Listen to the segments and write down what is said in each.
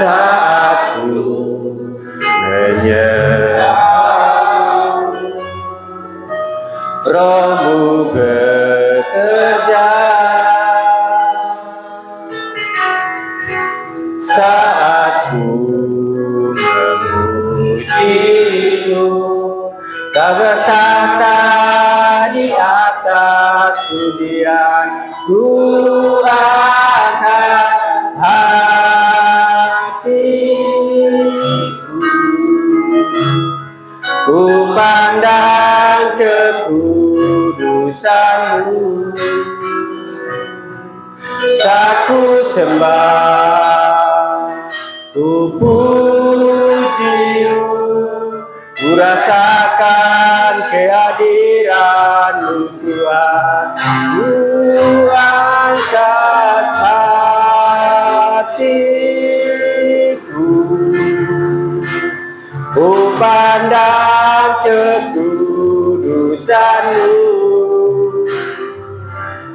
saat ku menyerah, Roh-Mu bekerja saat ku memuji-Mu. Kau bertahta di atas pujian, ku angkat hatiku, ku pandang kekudusan-Mu, saat ku sembah, ku puji-Mu, ku rasakan kehadiran-Mu Tuhan, ku angkat hatiku, ku pandang kekudusan-Mu,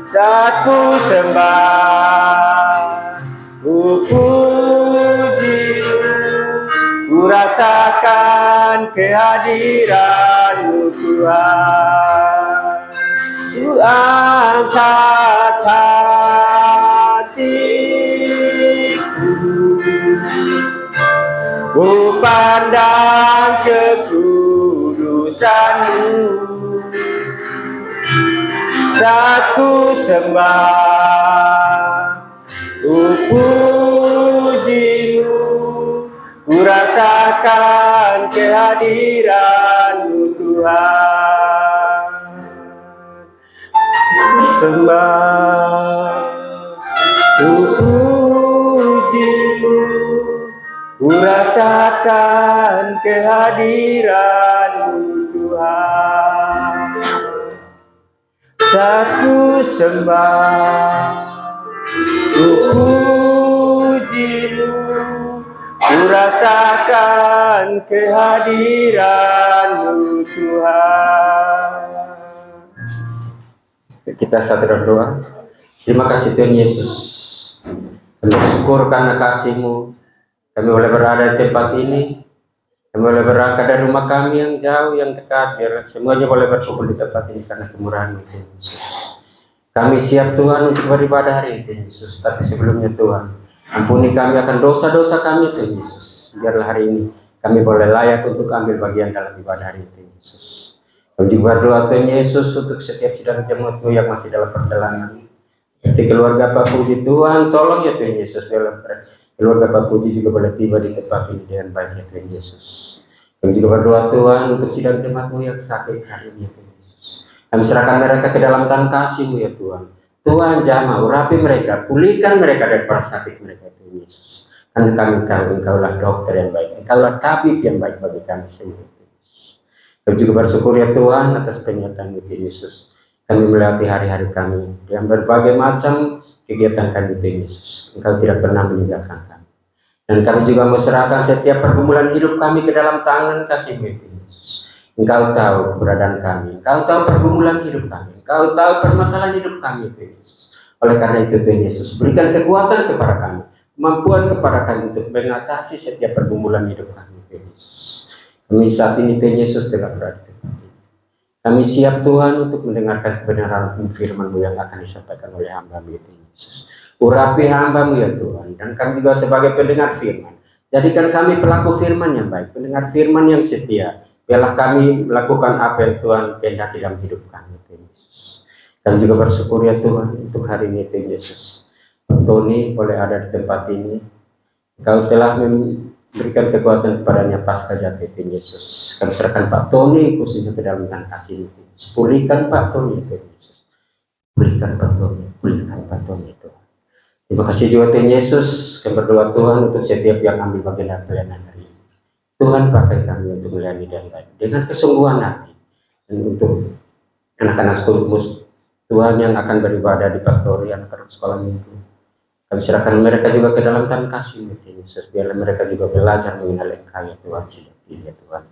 saat ku sembah, ku puji-Mu, ku rasakan kehadiran-Mu Tuhan, ku angkat hatiku, ku pandang kekudusan-Mu, saat ku sembah, ku puji-Mu, ku rasakan kehadiran-Mu Tuhan, ku sembah, ku puji-Mu, ku rasakan kehadiran-Mu Tuhan, saat ku sembah, ku puji-Mu, ku rasakan kehadiran-Mu Tuhan. Kita satu berdoa. Terima kasih Tuhan Yesus, kami bersyukur karena kasih-Mu kami boleh berada di tempat ini, kami boleh berangkat dari rumah kami yang jauh, yang dekat, biar semuanya boleh berkumpul di tempat ini karena kemurahan-Mu Tuhan Yesus. Kami siap Tuhan untuk beribadah hari ini Tuhan Yesus, tapi sebelumnya Tuhan, ampuni kami akan dosa-dosa kami Tuhan Yesus. Biarlah hari ini kami boleh layak untuk ambil bagian dalam ibadah hari ini Tuhan Yesus. Kami juga berdoa Tuhan Yesus untuk setiap sidang jemaat-Mu yang masih dalam perjalanan. Seperti keluarga Pak Puji, Tuhan tolong ya Tuhan Yesus, biarlah keluarga Pak Puji juga boleh tiba di tempat ini dengan baik ya Tuhan Yesus. Kami juga berdoa Tuhan untuk sidang jemaat-Mu yang sakit hari ini ya Tuhan Yesus. Kami serahkan mereka ke dalam tangan kasih-Mu ya Tuhan. Tuhan jamah, urapi mereka, pulihkan mereka dari para sakit mereka Tuhan Yesus. Karena kami tahu Engkaulah dokter yang baik, Engkaulah tabib yang baik bagi kami semua Tuhan Yesus. Kami juga bersyukur ya Tuhan atas penyertaan-Mu Tuhan Yesus. Kami melewati hari-hari kami yang berbagai macam kegiatan kami Tuhan Yesus. Engkau tidak pernah meninggalkan kami. Dan kami juga menserahkan setiap pergumulan hidup kami ke dalam tangan kasih-Mu Tuhan Yesus. Engkau tahu keberadaan kami, Engkau tahu pergumulan hidup kami, Engkau tahu permasalahan hidup kami Tuhan Yesus. Oleh karena itu Tuhan Yesus, berikan kekuatan kepada kami, kemampuan kepada kami untuk mengatasi setiap pergumulan hidup kami Tuhan Yesus. Kami saat ini Tuhan Yesus telah berada di tempat ini. Kami siap Tuhan untuk mendengarkan kebenaran firman-Mu yang akan disampaikan oleh hamba-Mu ya Tuhan Yesus. Urapi hamba-Mu ya Tuhan, dan kami juga sebagai pendengar firman. Jadikan kami pelaku firman yang baik, pendengar firman yang setia. Biarlah kami melakukan apa yang Tuhan kehendaki dalam hidup kami Tuhan Yesus. Kami juga bersyukur ya Tuhan untuk hari ini Tuhan Yesus. Tony boleh ada di tempat ini. Engkau telah memberikan kekuatan kepadanya pasca jatuh Tuhan Yesus. Kami serahkan Pak Tony khususnya ke dalam tangan kasih Tuhan Yesus. Pulihkan Pak Tony Tuhan Yesus. Pulihkan Pak Tony, pulihkan Pak Tony Tuhan. Terima kasih juga Tuhan Yesus. Kami berdoa Tuhan untuk setiap yang ambil bagian dalam pelayanan hari ini. Tuhan pakai kami untuk melayani dengan kesungguhan hati. Dan untuk anak-anak sekolah Tuhan yang akan beribadah di pastori anak-anak sekolah minggu, kami serahkan mereka juga ke dalam tangan kasih-Mu Tuhan Yesus. Biarlah mereka juga belajar mengenal Engkau ya Tuhan, sejati ya Tuhan.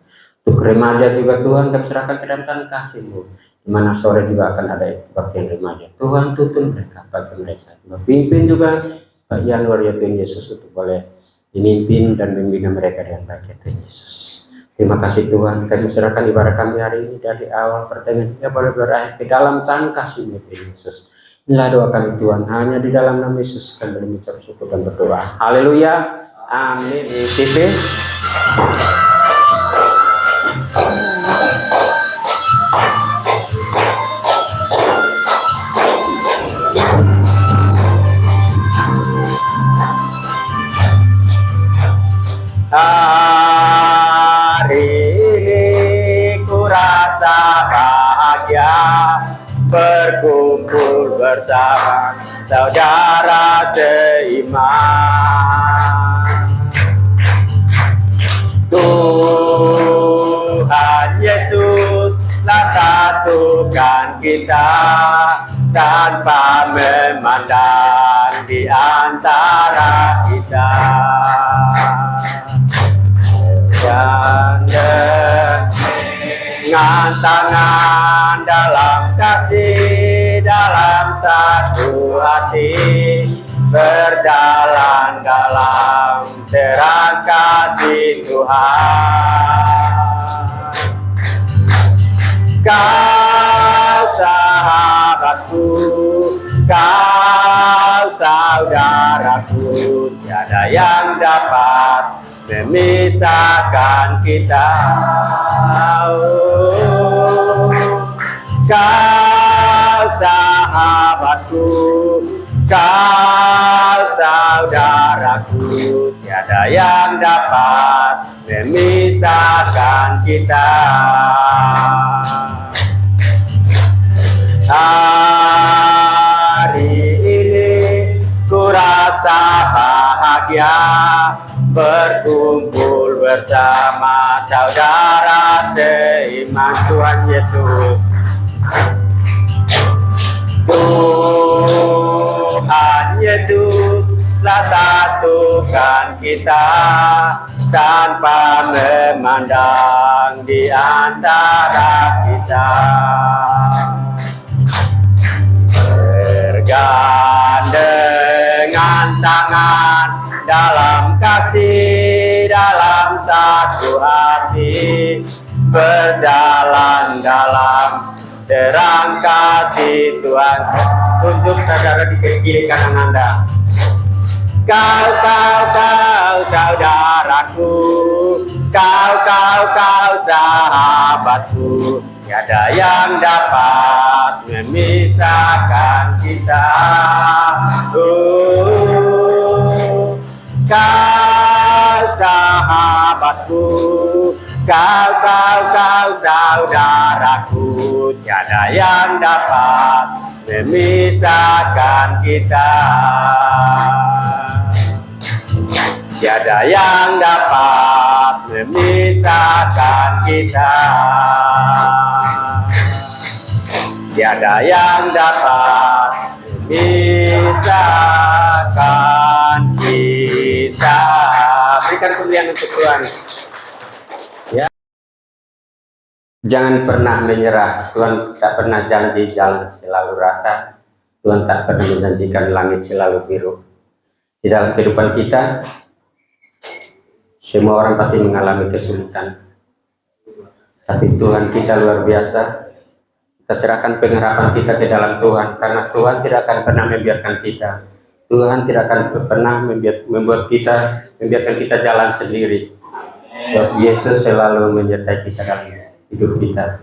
Untuk remaja juga Tuhan kami serahkan ke dalam tangan kasih-Mu, di mana sore juga akan ada kebaktian remaja. Tuhan tuntun mereka, pakai mereka. Pimpin juga Pak Yanuar ya Tuhan Yesus untuk boleh Memimpin dan membina mereka dengan baik ya Tuhan Yesus. Terima kasih Tuhan, kami serahkan ibadah kami hari ini dari awal pertengahan hingga boleh berakhir ke dalam tangan kasih-Mu Tuhan Yesus. Inilah doa kami Tuhan, hanya di dalam nama Yesus kami mengucap syukur dan berdoa. Haleluya, amin. TV. Hari ini ku rasa bahagia berkumpul bersama saudara seiman. Tuhan Yesus telah satukan kita tanpa memandang di antara kita. Dan dengan tangan dalam kasih, dalam satu hati, berjalan dalam terang kasih Tuhan. Kau sahabatku, kau saudaraku, tiada yang dapat memisahkan kita. Kau sahabatku, kau saudaraku, tiada yang dapat memisahkan kita. Hari ini ku rasa bahagia berkumpul bersama saudara seiman. Tuhan Yesus, Tuhan Yesus telah satukan kita tanpa memandang di antara kita. Bergandengan tangan dalam kasih, dalam satu hati, berjalan dalam terang kasih Tuhan. Tunjuk saudara di kiri kanan Anda. Kau saudaraku, kau sahabatku, tiada yang dapat memisahkan kita. Kau sahabatku, kau saudaraku, tiada yang dapat memisahkan kita. Tiada yang dapat memisahkan kita. Tiada yang dapat memisahkan kita. Berikan kemuliaan untuk Tuhan. Ya. Jangan pernah menyerah. Tuhan tak pernah janji jalan selalu rata. Tuhan tak pernah menjanjikan langit selalu biru. Di dalam kehidupan kita, semua orang pasti mengalami kesulitan. Tapi Tuhan kita luar biasa. Kita serahkan pengharapan kita ke dalam Tuhan, karena Tuhan tidak akan pernah membiarkan kita. Tuhan tidak akan pernah membiarkan kita jalan sendiri. Yesus selalu menyertai kita dalam hidup kita.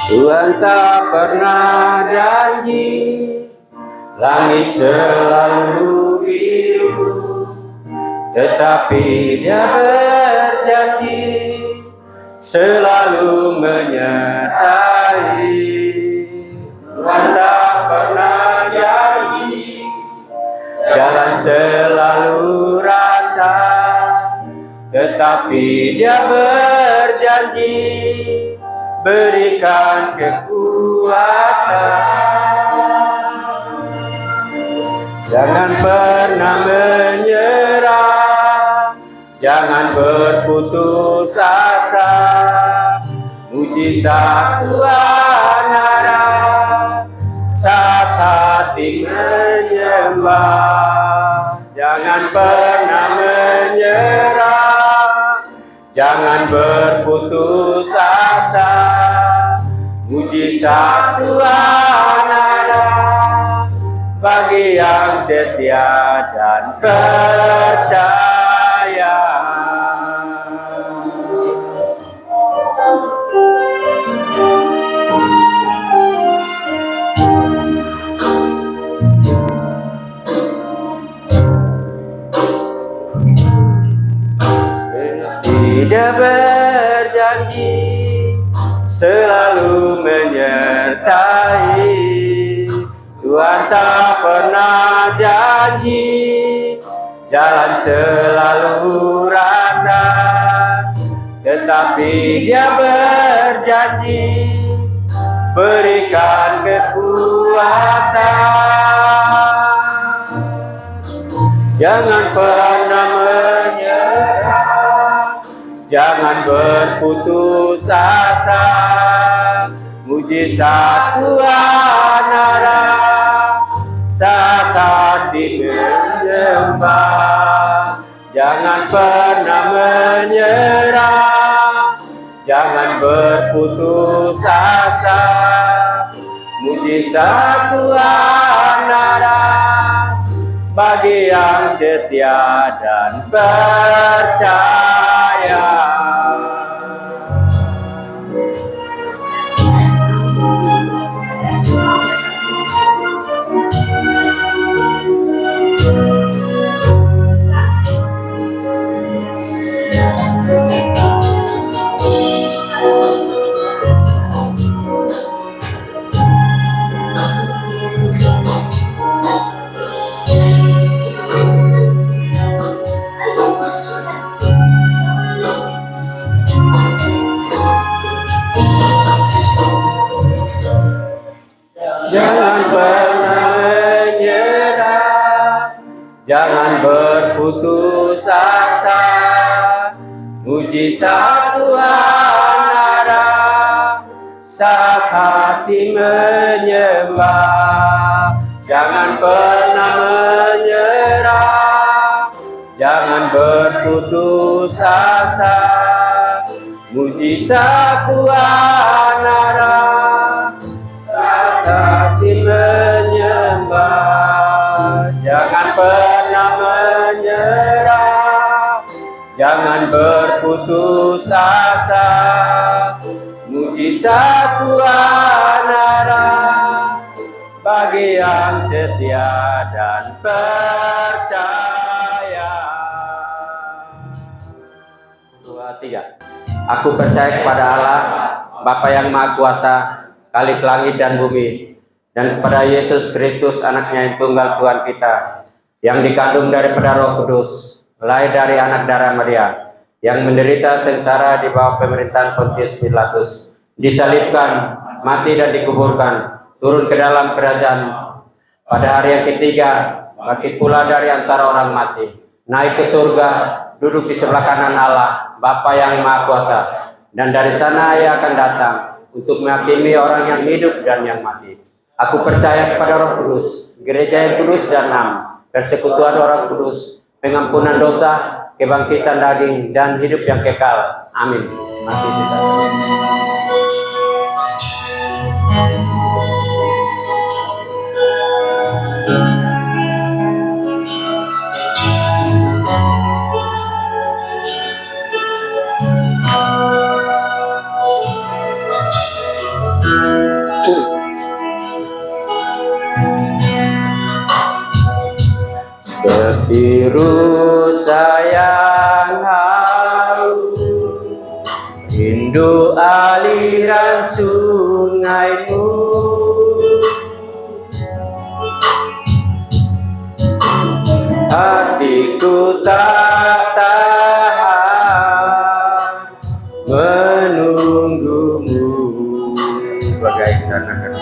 Tuhan tak pernah janji langit selalu biru, tetapi Dia berjanji selalu menyertai. Tuhan tak pernah janji jalan selalu rata, tetapi Dia berjanji berikan kekuatan Jangan pernah menyerah, jangan berputus asa. Mujizat Tuhan ada saat hati menyembah. Jangan pernah menyerah, jangan berputus asa. Mujizat Tuhan ada bagi yang setia dan percaya. Dia berjanji selalu menyertai. Tuhan tak pernah janji jalan selalu rata, tetapi Dia berjanji berikan kekuatan. Jangan pernah menyerah, jangan berputus asa. Mujizat Tuhan ada saat hati menyembah. Jangan pernah menyerah, jangan berputus asa. Mujizat Tuhan ada bagi yang setia dan percaya. Jangan pernah menyerah, jangan berputus asa. Mujizat Tuhan ada saat hati menyembah. Jangan pernah menyerah, jangan berputus asa. Mujizat Tuhan ada hati menyembah. Jangan pernah menyerah, jangan berputus asa. Mujizat Tuhan ada bagi yang setia dan percaya. 2, 3. Aku percaya kepada Allah, Bapa yang Maha Kuasa, Khalik langit dan bumi, dan kepada Yesus Kristus, anaknya yang tunggal Tuhan kita, yang dikandung daripada Roh Kudus, lahir dari anak darah Maria, yang menderita sengsara di bawah pemerintahan Pontius Pilatus, disalibkan, mati dan dikuburkan, turun ke dalam kerajaan, pada hari yang ketiga bangkit pula dari antara orang mati, naik ke surga, duduk di sebelah kanan Allah, Bapa yang Maha Kuasa, dan dari sana Ia akan datang untuk menghakimi orang yang hidup dan yang mati. Aku percaya kepada Roh Kudus, gereja yang kudus dan am, persekutuan orang kudus, pengampunan dosa, kebangkitan daging, dan hidup yang kekal. Amin. Masih kita. Seperti rusa yang haus, rindu aliran sungaimu, hatiku tak tahan menunggumu bagaikan akan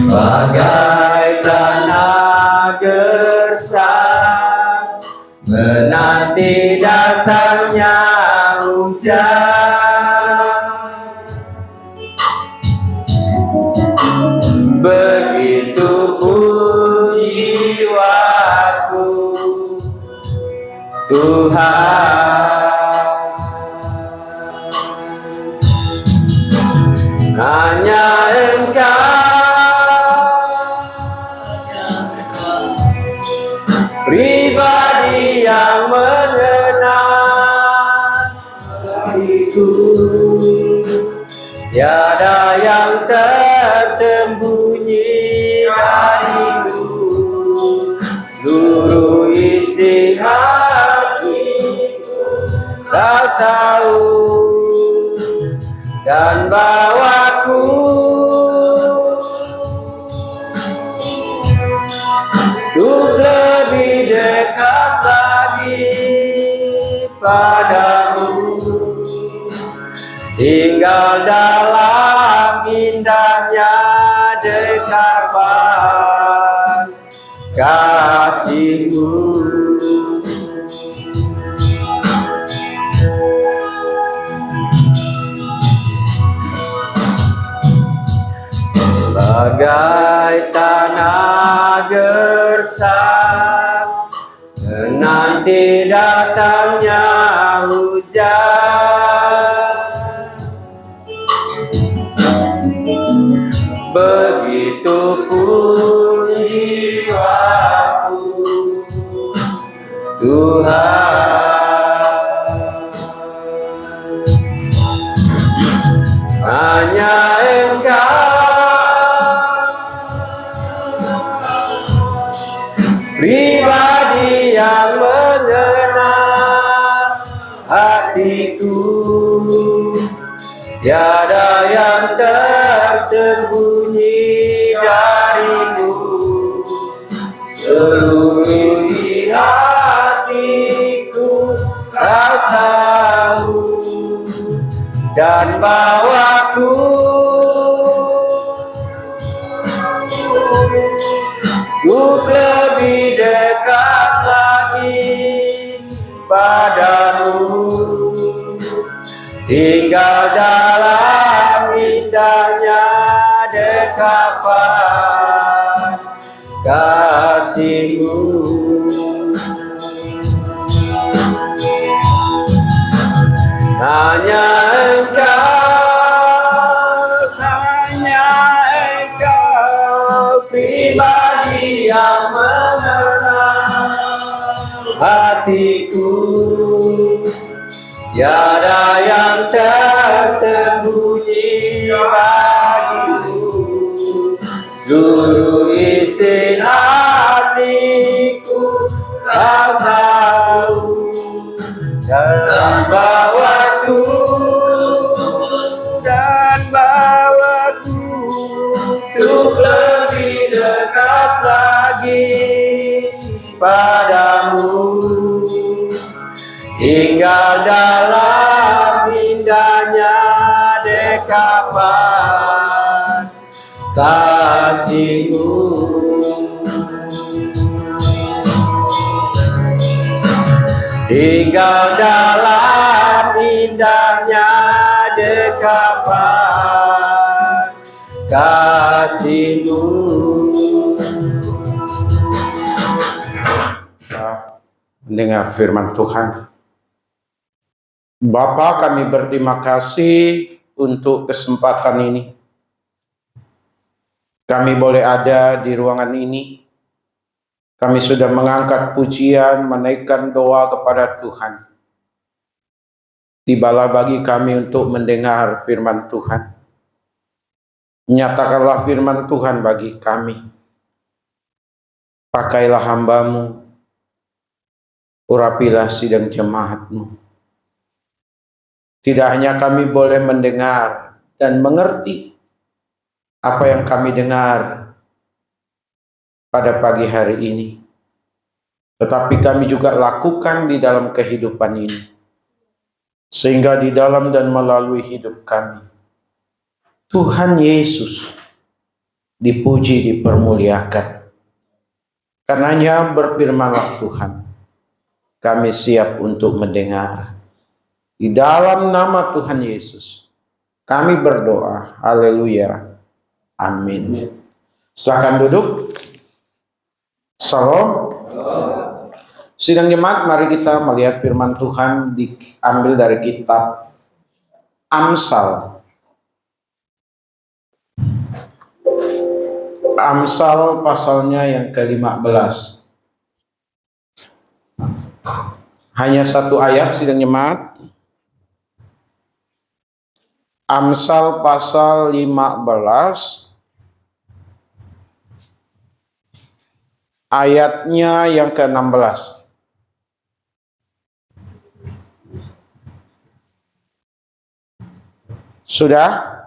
bagai tanah gersang menanti datangnya hujan. Begitu pun jiwaku, Tuhan, hanya Engkau pribadi yang mengenal hatiku, tiada yang tersembunyi dariku. Seluruh isi hatiku Kau tahu, dan bawaku untuk lebih dekat lagi padamu, tinggal dalam indahnya dekapan kasih-Mu. Bagai tanah gersang menanti datangnya hujan, begitupun jiwaku, Tuhan, hanya Engkau pribadi yang mengenal hatiku, tiada yang tersembunyi darimu. Seluruh isi hatiku Kau tahu, dan bawaku untuk lebih dekat lagi padamu, tinggal dalam indahnya dekapan kasih-Mu. Hanya Engkau pribadi yang mengenal hatiku, tiada yang tersembunyi bagimu. Seluruh isi hatiku Kau tahu, dan bawaku untuk lebih dekat lagi padamu, tinggal dalam indahnya dekapan kasih-Mu. Tinggal dalam indahnya dekapan kasih-Mu. Mendengar firman Tuhan. Bapa, kami berterima kasih untuk kesempatan ini. Kami boleh ada di ruangan ini. Kami sudah mengangkat pujian, menaikkan doa kepada Tuhan. Tibalah bagi kami untuk mendengar firman Tuhan. Nyatakanlah firman Tuhan bagi kami. Pakailah hamba-Mu, urapilah sidang jemaat-Mu. Tidak hanya kami boleh mendengar dan mengerti apa yang kami dengar pada pagi hari ini, tetapi kami juga lakukan di dalam kehidupan ini, sehingga di dalam dan melalui hidup kami, Tuhan Yesus dipuji, dipermuliakan. Karenanya berfirmanlah Tuhan, kami siap untuk mendengar. Di dalam nama Tuhan Yesus, kami berdoa. Haleluya. Amin. Silakan duduk. Salam. Sidang jemaat, mari kita melihat firman Tuhan diambil dari kitab Amsal. Amsal pasalnya yang ke-15. Hanya satu ayat, sidang jemaat. Amsal pasal 15. Ayatnya yang ke-16. Sudah?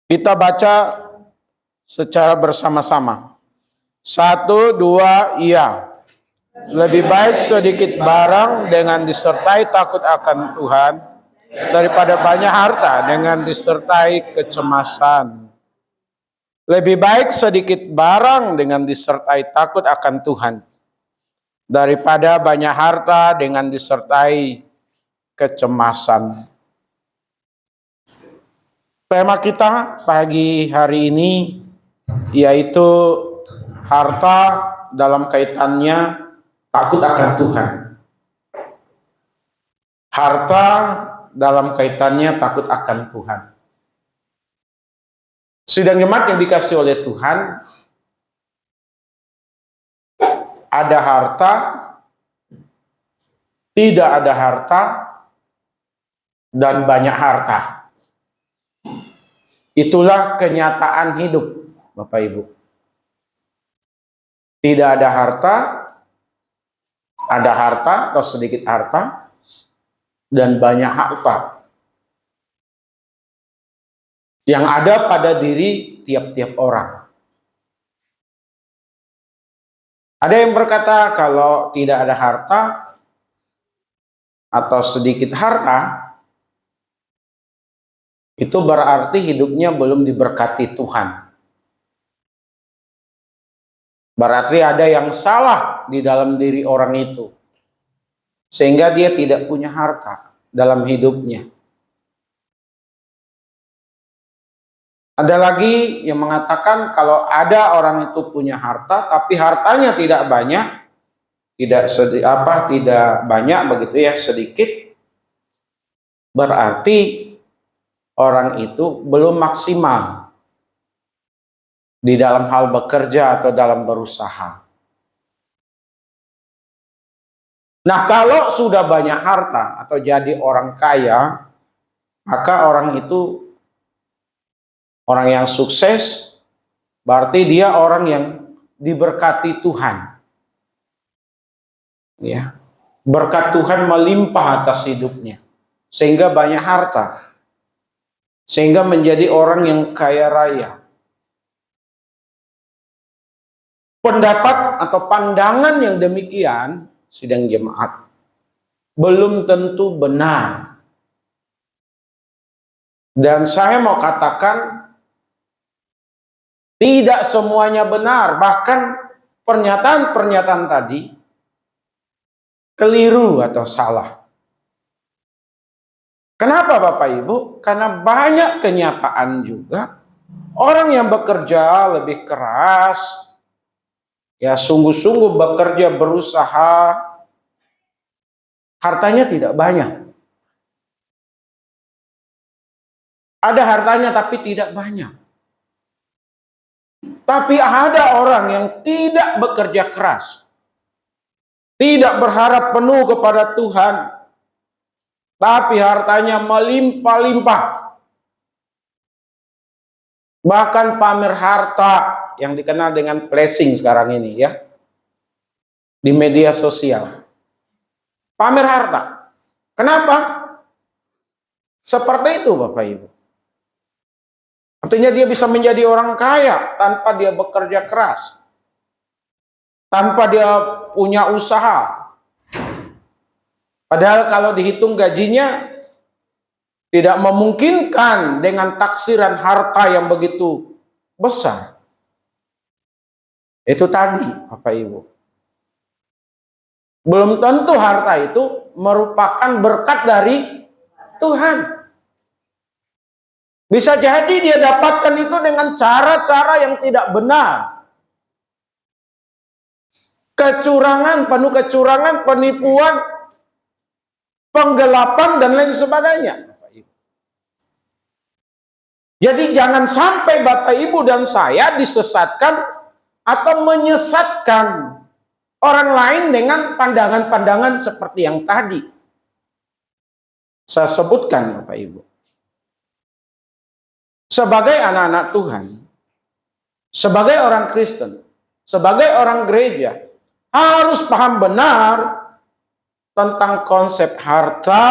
Kita baca secara bersama-sama. 1, 2, iya. Lebih baik sedikit barang dengan disertai takut akan Tuhan daripada banyak harta dengan disertai kecemasan. Lebih baik sedikit barang dengan disertai takut akan Tuhan daripada banyak harta dengan disertai kecemasan. Tema kita pagi hari ini yaitu harta dalam kaitannya takut akan Tuhan. Harta dalam kaitannya takut akan Tuhan. Sidang jemaat yang dikasih oleh Tuhan, ada harta, tidak ada harta, dan banyak harta. Itulah kenyataan hidup, Bapak Ibu. Tidak ada harta atau sedikit harta, dan banyak harta yang ada pada diri tiap-tiap orang. Ada yang berkata kalau tidak ada harta atau sedikit harta, itu berarti hidupnya belum diberkati Tuhan. Berarti ada yang salah di dalam diri orang itu, sehingga dia tidak punya harta dalam hidupnya. Ada lagi yang mengatakan kalau ada orang itu punya harta, tapi hartanya tidak banyak, tidak banyak begitu ya, sedikit, berarti orang itu belum maksimal di dalam hal bekerja atau dalam berusaha. Nah, kalau sudah banyak harta atau jadi orang kaya, maka orang itu orang yang sukses, berarti dia orang yang diberkati Tuhan. Ya. Berkat Tuhan melimpah atas hidupnya, sehingga banyak harta. Sehingga menjadi orang yang kaya raya. Pendapat atau pandangan yang demikian, sidang jemaat, belum tentu benar. Dan saya mau katakan, tidak semuanya benar. Bahkan pernyataan-pernyataan tadi keliru atau salah. Kenapa Bapak Ibu? Karena banyak kenyataan juga orang yang bekerja lebih keras, ya sungguh-sungguh bekerja, berusaha, hartanya tidak banyak. Ada hartanya tapi tidak banyak. Tapi ada orang yang tidak bekerja keras, tidak berharap penuh kepada Tuhan, tapi hartanya melimpah-limpah. Bahkan pamer harta yang dikenal dengan flexing sekarang ini ya, di media sosial. Pamer harta. Kenapa? Seperti itu Bapak Ibu. Artinya dia bisa menjadi orang kaya tanpa dia bekerja keras, tanpa dia punya usaha. Padahal kalau dihitung gajinya tidak memungkinkan dengan taksiran harta yang begitu besar. Itu tadi, Bapak Ibu. Belum tentu harta itu merupakan berkat dari Tuhan. Bisa jadi dia dapatkan itu dengan cara-cara yang tidak benar. Kecurangan, penuh kecurangan, penipuan, penggelapan, dan lain sebagainya. Jadi jangan sampai Bapak Ibu dan saya disesatkan atau menyesatkan orang lain dengan pandangan-pandangan seperti yang tadi saya sebutkan, Bapak Ibu. Sebagai anak-anak Tuhan, sebagai orang Kristen, sebagai orang gereja, harus paham benar tentang konsep harta,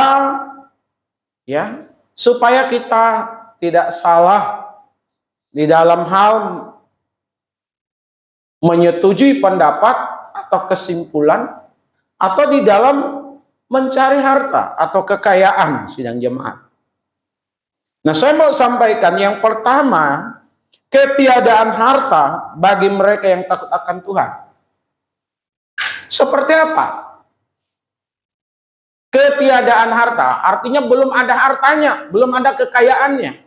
ya, supaya kita tidak salah di dalam hal menyetujui pendapat atau kesimpulan, atau di dalam mencari harta atau kekayaan sidang jemaat. Nah, saya mau sampaikan yang pertama, ketiadaan harta bagi mereka yang takut akan Tuhan. Seperti apa? Ketiadaan harta artinya belum ada hartanya, belum ada kekayaannya.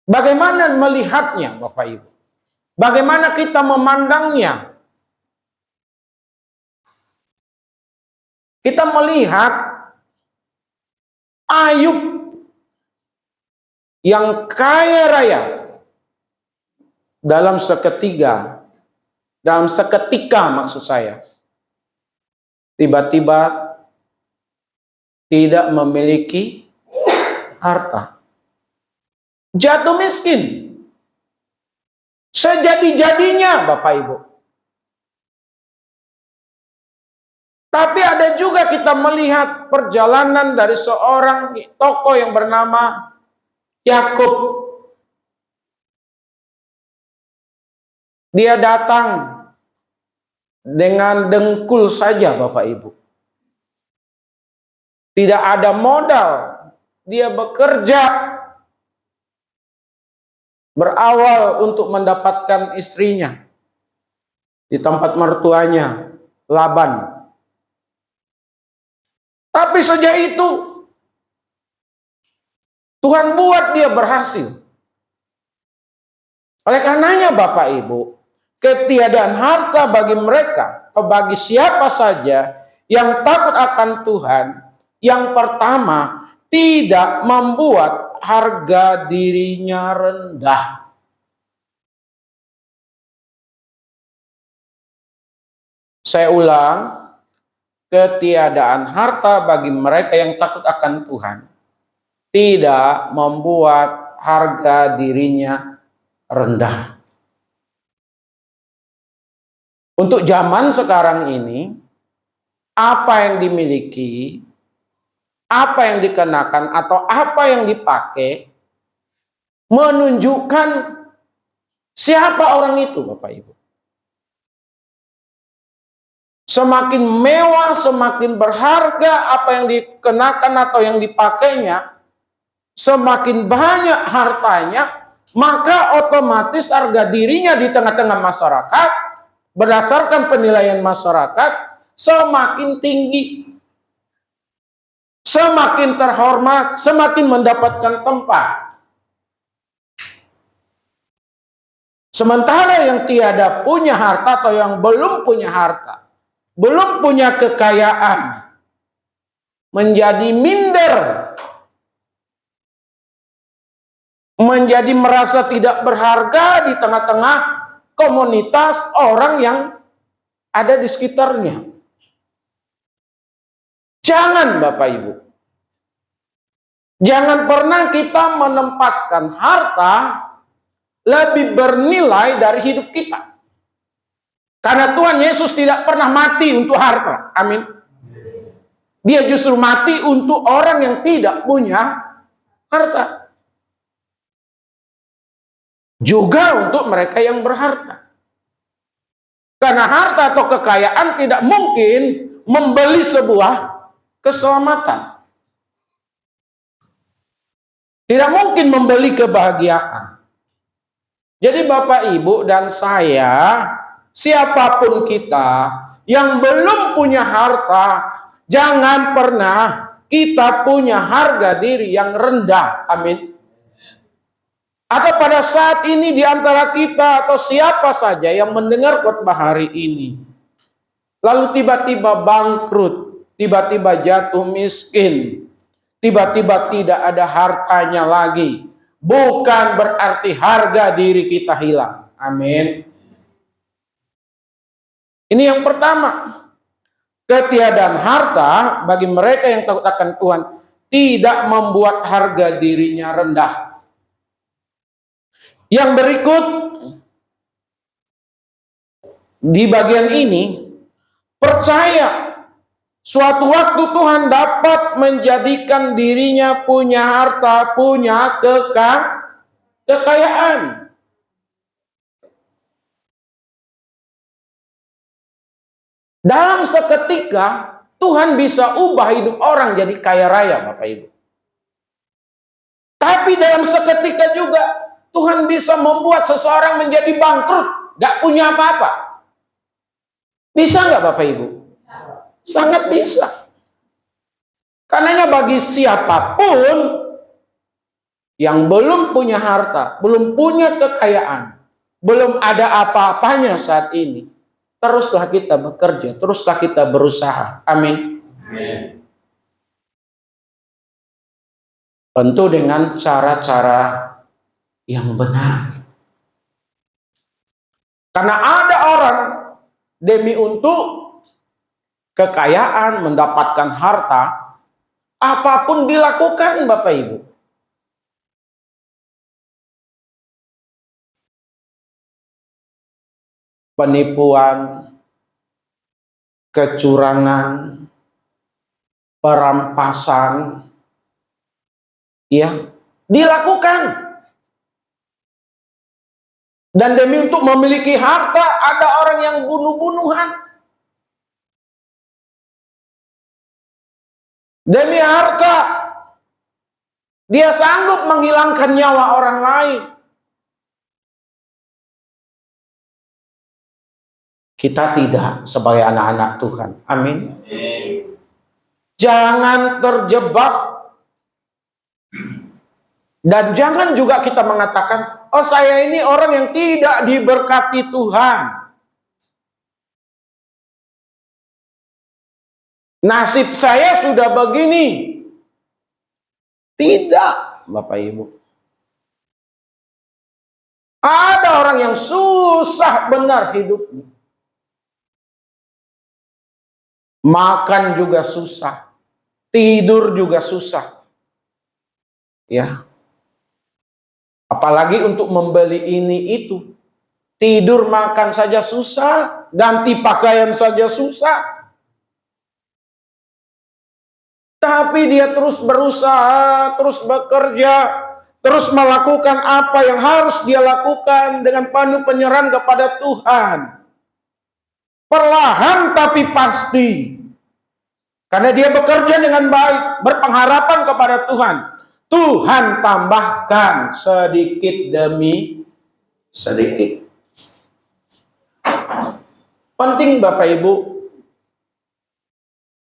Bagaimana melihatnya, Bapak Ibu? Bagaimana kita memandangnya? Kita melihat Ayub yang kaya raya dalam seketika maksud saya, tiba-tiba tidak memiliki harta, jatuh miskin sejadi-jadinya, Bapak Ibu. Tapi ada juga kita melihat perjalanan dari seorang tokoh yang bernama Yakub. Dia datang dengan dengkul saja, Bapak Ibu. Tidak ada modal. Dia bekerja berawal untuk mendapatkan istrinya di tempat mertuanya, Laban. Tapi sejak itu Tuhan buat dia berhasil. Oleh karenanya Bapak Ibu, ketiadaan harta bagi mereka atau bagi siapa saja yang takut akan Tuhan, yang pertama, tidak membuat harga dirinya rendah. Saya ulang, ketiadaan harta bagi mereka yang takut akan Tuhan tidak membuat harga dirinya rendah. Untuk zaman sekarang ini, apa yang dimiliki, apa yang dikenakan, atau apa yang dipakai menunjukkan siapa orang itu, Bapak Ibu. Semakin mewah, semakin berharga apa yang dikenakan atau yang dipakainya, semakin banyak hartanya, maka otomatis harga dirinya di tengah-tengah masyarakat, berdasarkan penilaian masyarakat, semakin tinggi, semakin terhormat, semakin mendapatkan tempat. Sementara yang tiada punya harta atau yang belum punya harta, belum punya kekayaan, menjadi minder, menjadi merasa tidak berharga di tengah-tengah komunitas orang yang ada di sekitarnya. Jangan Bapak Ibu, jangan pernah kita menempatkan harta lebih bernilai dari hidup kita. Karena Tuhan Yesus tidak pernah mati untuk harta. Amin. Dia justru mati untuk orang yang tidak punya harta. Juga untuk mereka yang berharta. Karena harta atau kekayaan tidak mungkin membeli sebuah keselamatan. Tidak mungkin membeli kebahagiaan. Jadi Bapak, Ibu, dan saya, siapapun kita yang belum punya harta, jangan pernah kita punya harga diri yang rendah. Amin. Atau pada saat ini di antara kita atau siapa saja yang mendengar khotbah hari ini, lalu tiba-tiba bangkrut, tiba-tiba jatuh miskin, tiba-tiba tidak ada hartanya lagi, bukan berarti harga diri kita hilang. Amin. Ini yang pertama. Ketiadaan harta bagi mereka yang takut akan Tuhan tidak membuat harga dirinya rendah. Yang berikut di bagian ini, percaya suatu waktu Tuhan dapat menjadikan dirinya punya harta, punya kekayaan. Dalam seketika Tuhan bisa ubah hidup orang jadi kaya raya, Bapak Ibu. Tapi dalam seketika juga Tuhan bisa membuat seseorang menjadi bangkrut, gak punya apa-apa. Bisa nggak Bapak Ibu? Sangat bisa. Karenanya bagi siapapun yang belum punya harta, belum punya kekayaan, belum ada apa-apanya saat ini, teruslah kita bekerja, teruslah kita berusaha. Amin. Amin. Tentu dengan cara-cara yang benar. Karena ada orang demi untuk kekayaan, mendapatkan harta, apapun dilakukan Bapak Ibu. Penipuan, kecurangan, perampasan, ya, dilakukan. Dan demi untuk memiliki harta, ada orang yang bunuh-bunuhan. Demi harta, dia sanggup menghilangkan nyawa orang lain. Kita tidak sebagai anak-anak Tuhan. Amin. Jangan terjebak. Dan jangan juga kita mengatakan, oh saya ini orang yang tidak diberkati Tuhan. Nasib saya sudah begini. Tidak, Bapak Ibu. Ada orang yang susah benar hidupnya. Makan juga susah. Tidur juga susah. Ya. Apalagi untuk membeli ini itu. Tidur makan saja susah, ganti pakaian saja susah. Tapi dia terus berusaha, terus bekerja, terus melakukan apa yang harus dia lakukan dengan penuh penyerahan kepada Tuhan. Perlahan tapi pasti. Karena dia bekerja dengan baik, berpengharapan kepada Tuhan. Tuhan tambahkan sedikit demi sedikit. Penting Bapak Ibu.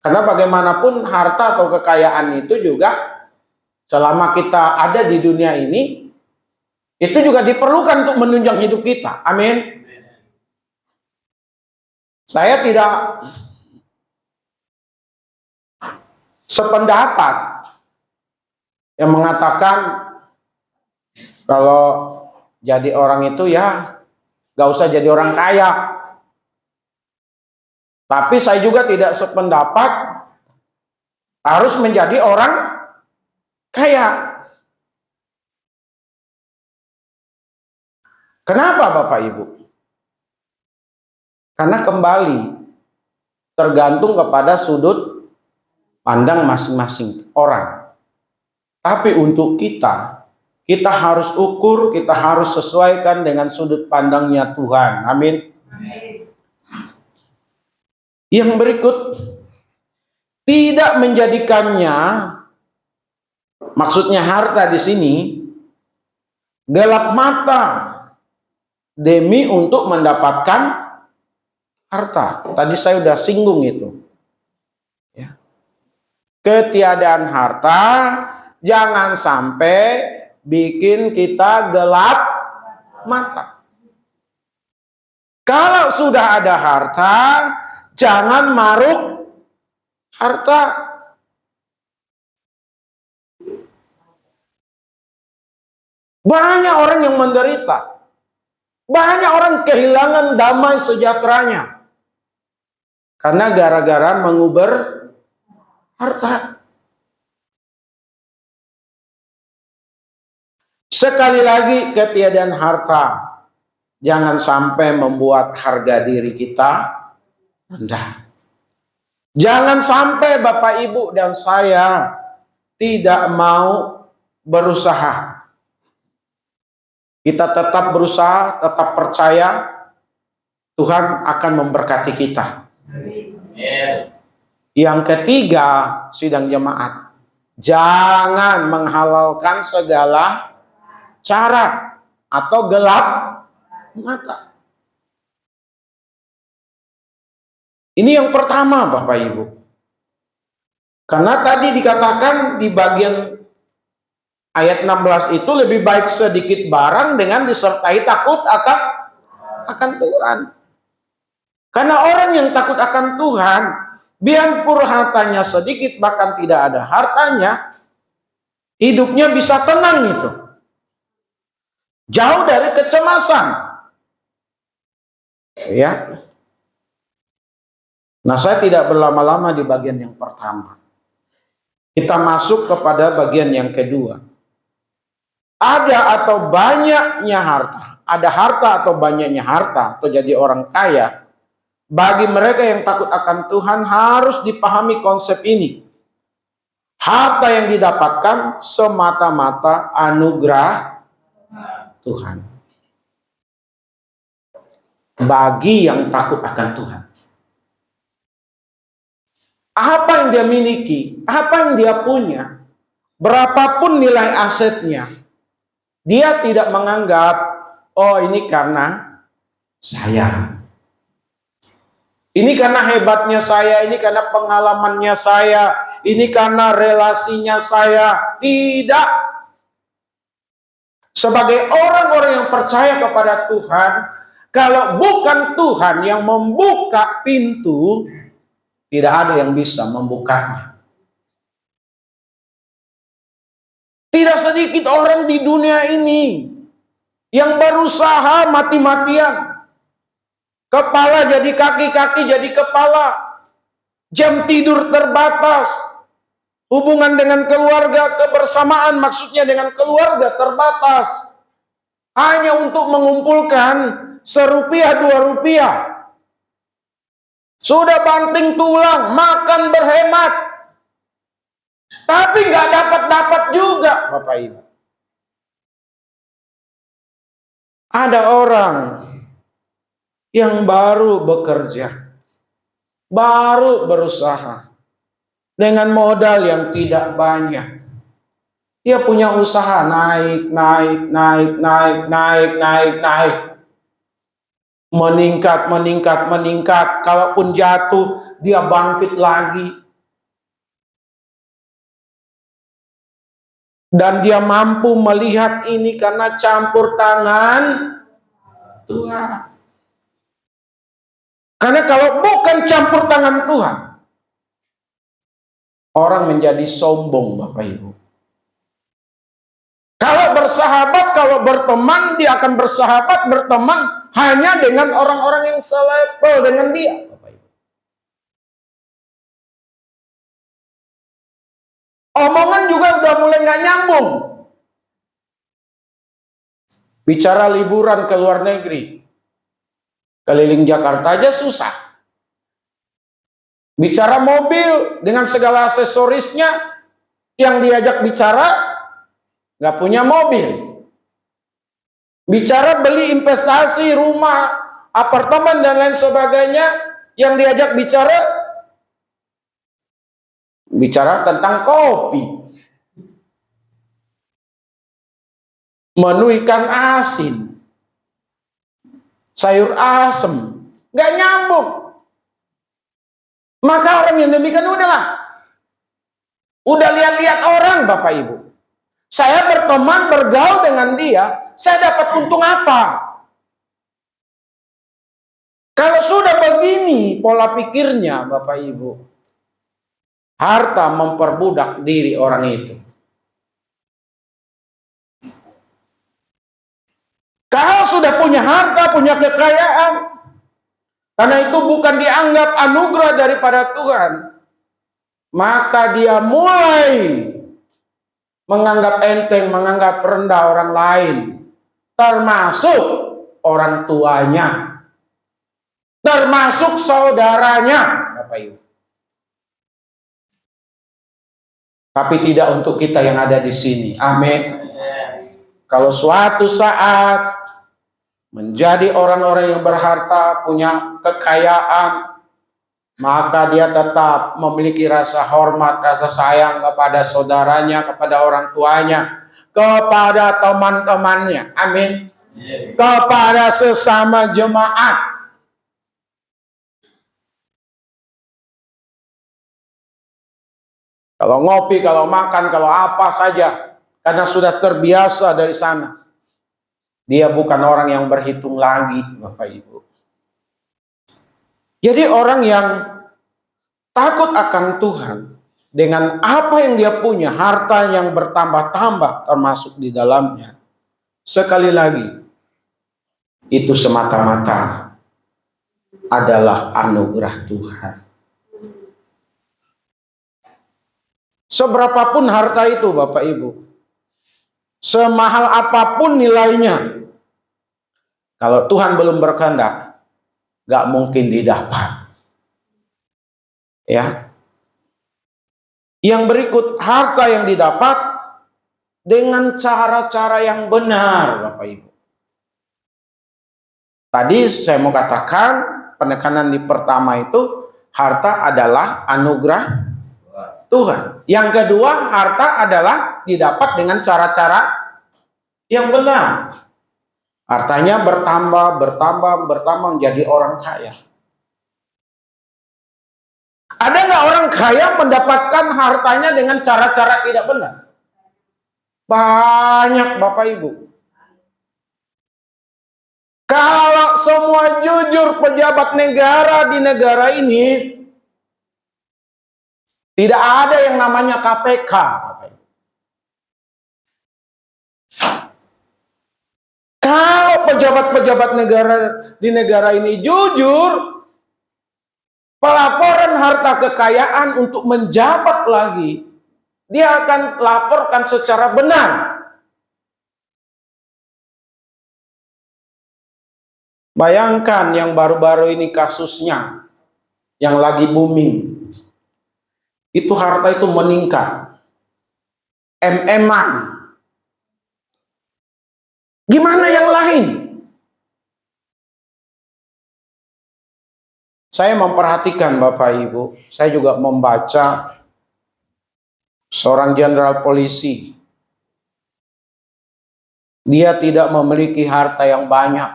Karena bagaimanapun harta atau kekayaan itu juga selama kita ada di dunia ini, itu juga diperlukan untuk menunjang hidup kita. Amin. Saya tidak sependapat yang mengatakan kalau jadi orang itu ya gak usah jadi orang kaya. Tapi saya juga tidak sependapat harus menjadi orang kaya. Kenapa Bapak Ibu? Karena kembali tergantung kepada sudut pandang masing-masing orang. Tapi untuk kita harus ukur, kita harus sesuaikan dengan sudut pandangnya Tuhan. Amin. Yang berikut, tidak menjadikannya, maksudnya harta di sini, gelap mata demi untuk mendapatkan harta. Tadi saya sudah singgung itu. Ya. Ketiadaan harta jangan sampai bikin kita gelap mata. Kalau sudah ada harta, jangan maruk harta. Banyak orang yang menderita. Banyak orang kehilangan damai sejahteranya. Karena gara-gara menguber harta. Sekali lagi, ketiadaan harta jangan sampai membuat harga diri kita rendah. Jangan sampai Bapak Ibu dan saya tidak mau berusaha. Kita tetap berusaha, tetap percaya Tuhan akan memberkati kita. Yang ketiga, sidang jemaat, jangan menghalalkan segala cara atau gelap mata. Ini yang pertama, Bapak Ibu. Karena tadi dikatakan di bagian ayat 16 itu lebih baik sedikit barang dengan disertai takut akan Tuhan. Karena orang yang takut akan Tuhan, biarpun hartanya sedikit, bahkan tidak ada hartanya, hidupnya bisa tenang itu. Jauh dari kecemasan. Ya. Nah, saya tidak berlama-lama di bagian yang pertama. Kita masuk kepada bagian yang kedua. Ada atau banyaknya harta, ada harta atau banyaknya harta, atau jadi orang kaya, bagi mereka yang takut akan Tuhan harus dipahami konsep ini. Harta yang didapatkan semata-mata anugerah Tuhan. Bagi yang takut akan Tuhan. Apa yang dia miliki, apa yang dia punya, berapapun nilai asetnya, dia tidak menganggap, oh ini karena saya. Ini karena hebatnya saya, ini karena pengalamannya saya, ini karena relasinya saya. Tidak. Sebagai orang-orang yang percaya kepada Tuhan, kalau bukan Tuhan yang membuka pintu, tidak ada yang bisa membukanya. Tidak sedikit orang di dunia ini yang berusaha mati-matian. Kepala jadi kaki, kaki jadi kepala. Jam tidur terbatas. Hubungan dengan keluarga, kebersamaan maksudnya dengan keluarga terbatas. Hanya untuk mengumpulkan ₹1, ₹2. Sudah banting tulang, makan berhemat. Tapi nggak dapat juga, Bapak Ibu. Ada orang yang baru bekerja, baru berusaha, dengan modal yang tidak banyak. Dia punya usaha naik. Meningkat. Kalaupun jatuh, dia bangkit lagi. Dan dia mampu melihat ini karena campur tangan Tuhan. Karena kalau bukan campur tangan Tuhan, orang menjadi sombong, Bapak Ibu. Kalau bersahabat, kalau berteman, dia akan berteman hanya dengan orang-orang yang selevel dengan dia. Omongan juga udah mulai nggak nyambung. Bicara liburan ke luar negeri, keliling Jakarta aja susah. Bicara mobil dengan segala aksesorisnya, yang diajak bicara nggak punya mobil. Bicara beli investasi, rumah, apartemen dan lain sebagainya, yang diajak bicara Bicara tentang kopi. Menu ikan asin. Sayur asem. Nggak nyambung. Maka orang yang demikian udahlah. Udah lihat-lihat orang Bapak Ibu. Saya berteman, bergaul dengan dia, saya dapat untung apa? Kalau sudah begini pola pikirnya Bapak Ibu, harta memperbudak diri orang itu. Kalau sudah punya harta, punya kekayaan, karena itu bukan dianggap anugerah daripada Tuhan, maka dia mulai menganggap enteng, menganggap rendah orang lain, termasuk orang tuanya, termasuk saudaranya, Bapak Ibu. Tapi tidak untuk kita yang ada di sini. Amin. Kalau suatu saat menjadi orang-orang yang berharta, punya kekayaan, maka dia tetap memiliki rasa hormat, rasa sayang kepada saudaranya, kepada orang tuanya, kepada teman-temannya. Amin. Kepada sesama jemaat. Kalau ngopi, kalau makan, kalau apa saja, karena sudah terbiasa dari sana. Dia bukan orang yang berhitung lagi, Bapak Ibu. Jadi orang yang takut akan Tuhan, dengan apa yang dia punya, harta yang bertambah-tambah termasuk di dalamnya, sekali lagi, itu semata-mata adalah anugerah Tuhan. Seberapapun harta itu Bapak Ibu, semahal apapun nilainya, kalau Tuhan belum berkehendak, gak mungkin didapat. Ya. Yang berikut, harta yang didapat dengan cara-cara yang benar, Bapak Ibu. Tadi saya mau katakan, penekanan di pertama itu, harta adalah anugerah Tuhan. Yang kedua, harta adalah didapat dengan cara-cara yang benar. Hartanya bertambah, menjadi orang kaya. Ada nggak orang kaya mendapatkan hartanya dengan cara-cara tidak benar? Banyak Bapak Ibu. Kalau semua jujur pejabat negara di negara ini, tidak ada yang namanya KPK. Kalau pejabat-pejabat negara di negara ini jujur, pelaporan harta kekayaan untuk menjabat lagi, dia akan laporkan secara benar. Bayangkan yang baru-baru ini kasusnya, yang lagi booming. Itu harta itu meningkat. MM-an. Gimana yang lain? Saya memperhatikan Bapak Ibu, saya juga membaca seorang jenderal polisi. Dia tidak memiliki harta yang banyak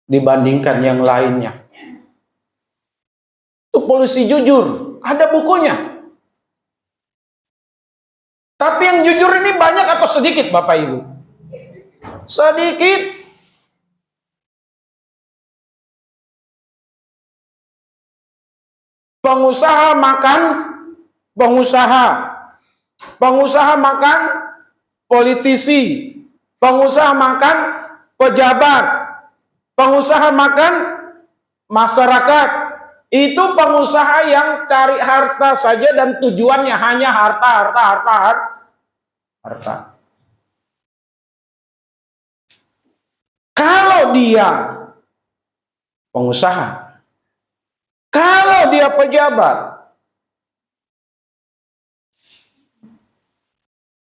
dibandingkan yang lainnya. Itu polisi jujur, ada bukunya. Tapi yang jujur ini banyak atau sedikit Bapak Ibu? Sedikit. Pengusaha makan pengusaha. Pengusaha makan politisi. Pengusaha makan pejabat. Pengusaha makan masyarakat. Itu pengusaha yang cari harta saja dan tujuannya hanya harta. Kalau dia pengusaha, kalau dia pejabat,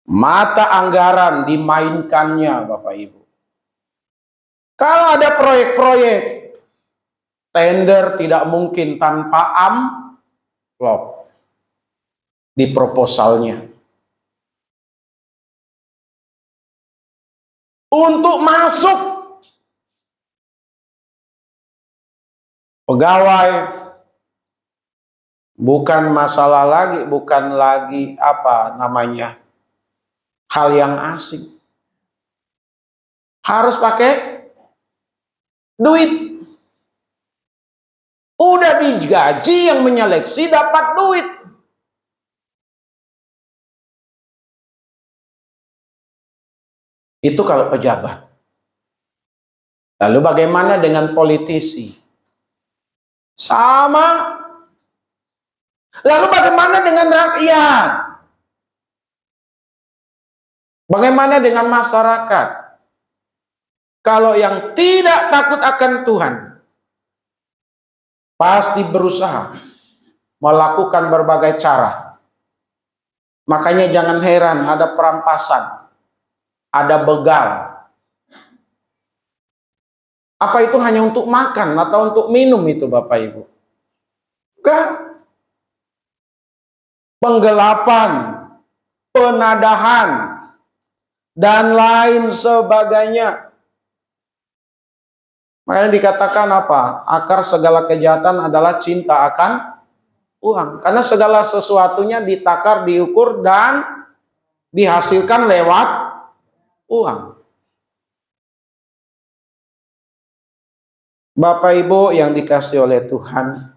mata anggaran dimainkannya Bapak Ibu. Kalau ada proyek-proyek, tender tidak mungkin tanpa amplop. di proposalnya. Untuk masuk pegawai bukan masalah lagi, bukan lagi hal yang asing. Harus pakai duit. Udah digaji, yang menyeleksi dapat duit. Itu kalau pejabat. Lalu bagaimana dengan politisi? Sama. Lalu bagaimana dengan rakyat? Bagaimana dengan masyarakat? Kalau yang tidak takut akan Tuhan, pasti berusaha melakukan berbagai cara. Makanya jangan heran ada perampasan, ada begal. Apa itu hanya untuk makan atau untuk minum itu Bapak Ibu? Enggak. Penggelapan, penadahan, dan lain sebagainya. Makanya dikatakan apa? Akar segala kejahatan adalah cinta akan uang. Karena segala sesuatunya ditakar, diukur, dan dihasilkan lewat uang. Bapak Ibu yang dikasih oleh Tuhan.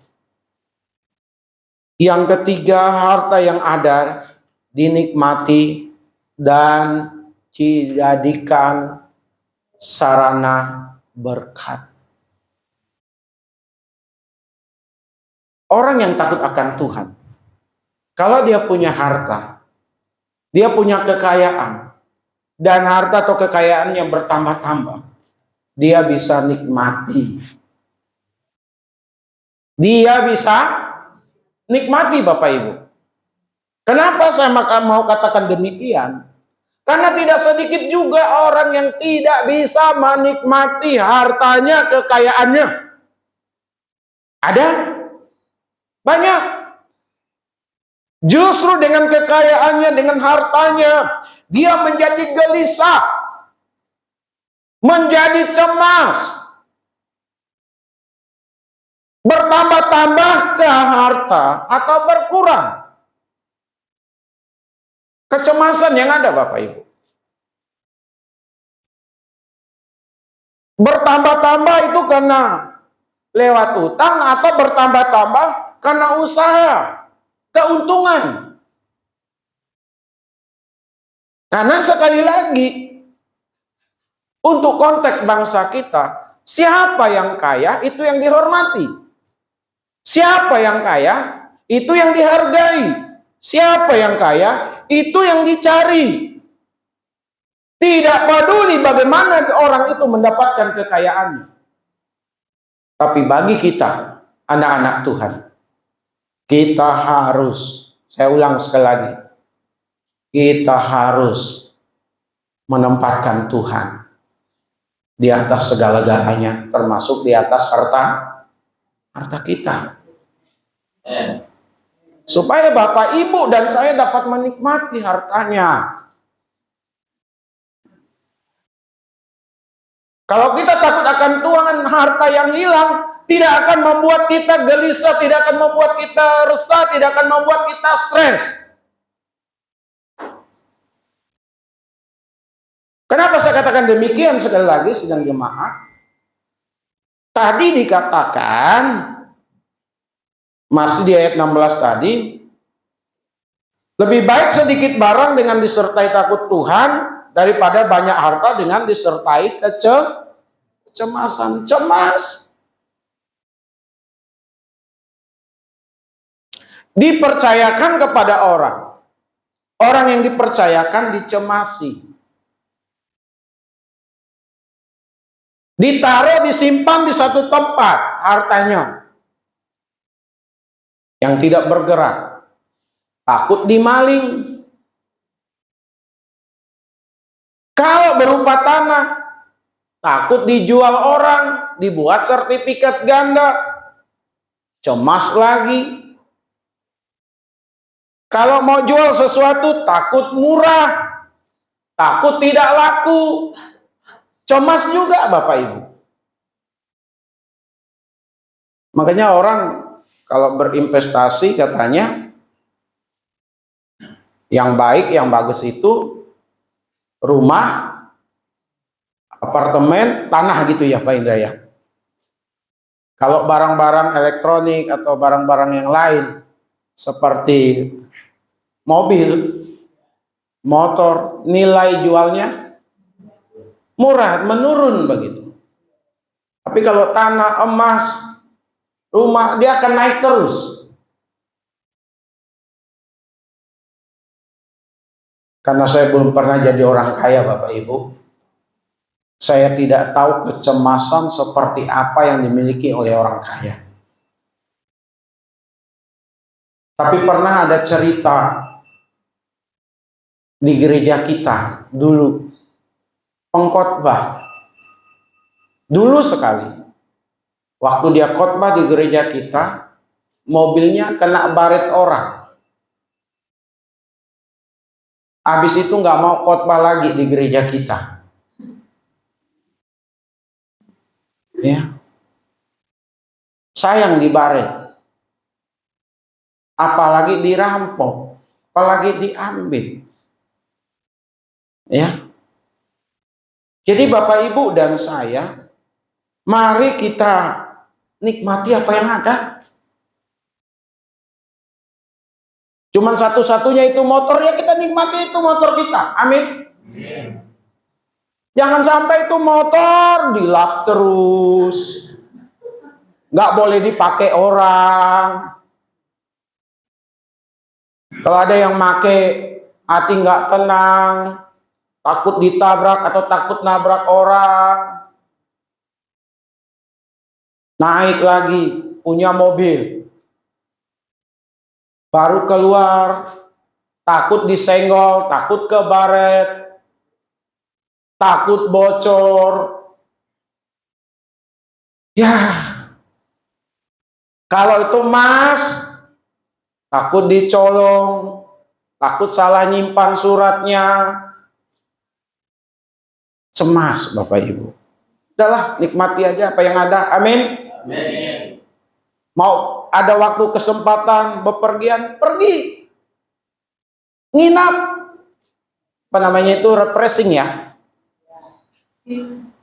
Yang ketiga, harta yang ada dinikmati dan dijadikan sarana berkat. Orang yang takut akan Tuhan, kalau dia punya harta, dia punya kekayaan, dan harta atau kekayaannya bertambah-tambah, dia bisa nikmati. Dia bisa nikmati Bapak Ibu. Kenapa saya mau katakan demikian? Karena tidak sedikit juga orang yang tidak bisa menikmati hartanya, kekayaannya. Ada? Banyak. Justru dengan kekayaannya, dengan hartanya, dia menjadi gelisah, menjadi cemas. Bertambah-tambahkah harta atau berkurang? Kecemasan yang ada Bapak Ibu. Bertambah-tambah itu karena lewat utang atau bertambah-tambah karena usaha, keuntungan. Karena sekali lagi, untuk konteks bangsa kita, siapa yang kaya itu yang dihormati. Siapa yang kaya itu yang dihargai. Siapa yang kaya itu yang dicari. Tidak peduli bagaimana orang itu mendapatkan kekayaannya. Tapi bagi kita, anak-anak Tuhan, kita harus, saya ulang sekali lagi, kita harus menempatkan Tuhan di atas segala-galanya, termasuk di atas harta kita. Supaya Bapak, Ibu, dan saya dapat menikmati hartanya. Kalau kita takut akan Tuhan, harta yang hilang tidak akan membuat kita gelisah, tidak akan membuat kita resah, tidak akan membuat kita stres. Kenapa saya katakan demikian sekali lagi sidang jemaat? Tadi dikatakan, masih di ayat 16 tadi, lebih baik sedikit barang dengan disertai takut Tuhan daripada banyak harta dengan disertai kecemasan. Cemas. Dipercayakan kepada orang. Orang yang dipercayakan dicemasi. Ditaruh, disimpan di satu tempat hartanya. Yang tidak bergerak. Takut dimaling. Kalau berupa tanah, takut dijual orang, dibuat sertifikat ganda, cemas lagi. Kalau mau jual sesuatu takut murah, takut tidak laku, cemas juga Bapak Ibu. Makanya orang kalau berinvestasi katanya yang baik, yang bagus itu rumah, apartemen, tanah gitu ya Pak Indra ya. Kalau barang-barang elektronik atau barang-barang yang lain seperti mobil, motor, nilai jualnya murah, menurun begitu. Tapi kalau tanah, emas, rumah, dia akan naik terus. Karena saya belum pernah jadi orang kaya Bapak Ibu, saya tidak tahu kecemasan seperti apa yang dimiliki oleh orang kaya. Tapi pernah ada cerita di gereja kita dulu, pengkhotbah dulu sekali, waktu dia khotbah di gereja kita, mobilnya kena baret orang. Habis itu nggak mau khotbah lagi di gereja kita. Ya, sayang dibaret. Apalagi dirampok, apalagi diambil. Ya. Jadi Bapak Ibu dan saya, mari kita nikmati apa yang ada. Cuman satu-satunya itu motor, ya kita nikmati itu motor kita. Amin. Jangan sampai itu motor dilap terus, nggak boleh dipakai orang. Kalau ada yang make, hati nggak tenang, takut ditabrak atau takut nabrak orang. Naik lagi, punya mobil, baru keluar, takut disenggol, takut kebaret, takut bocor. Ya, kalau itu Mas, takut dicolong, takut salah nyimpan suratnya, cemas Bapak Ibu. Udahlah, nikmati aja apa yang ada. Amin. Amin. Mau ada waktu kesempatan bepergian, pergi. Nginap. Apa namanya itu, refreshing ya.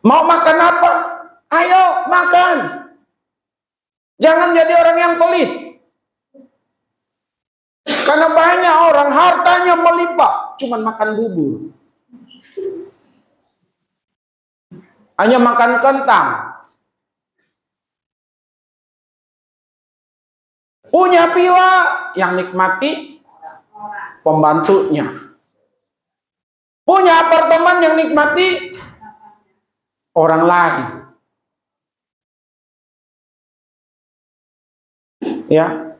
Mau makan apa? Ayo makan. Jangan jadi orang yang pelit. Karena banyak orang hartanya melimpah, cuman makan bubur. Hanya makan kentang. Punya villa, yang nikmati pembantunya. Punya apartemen, yang nikmati orang lain. Ya,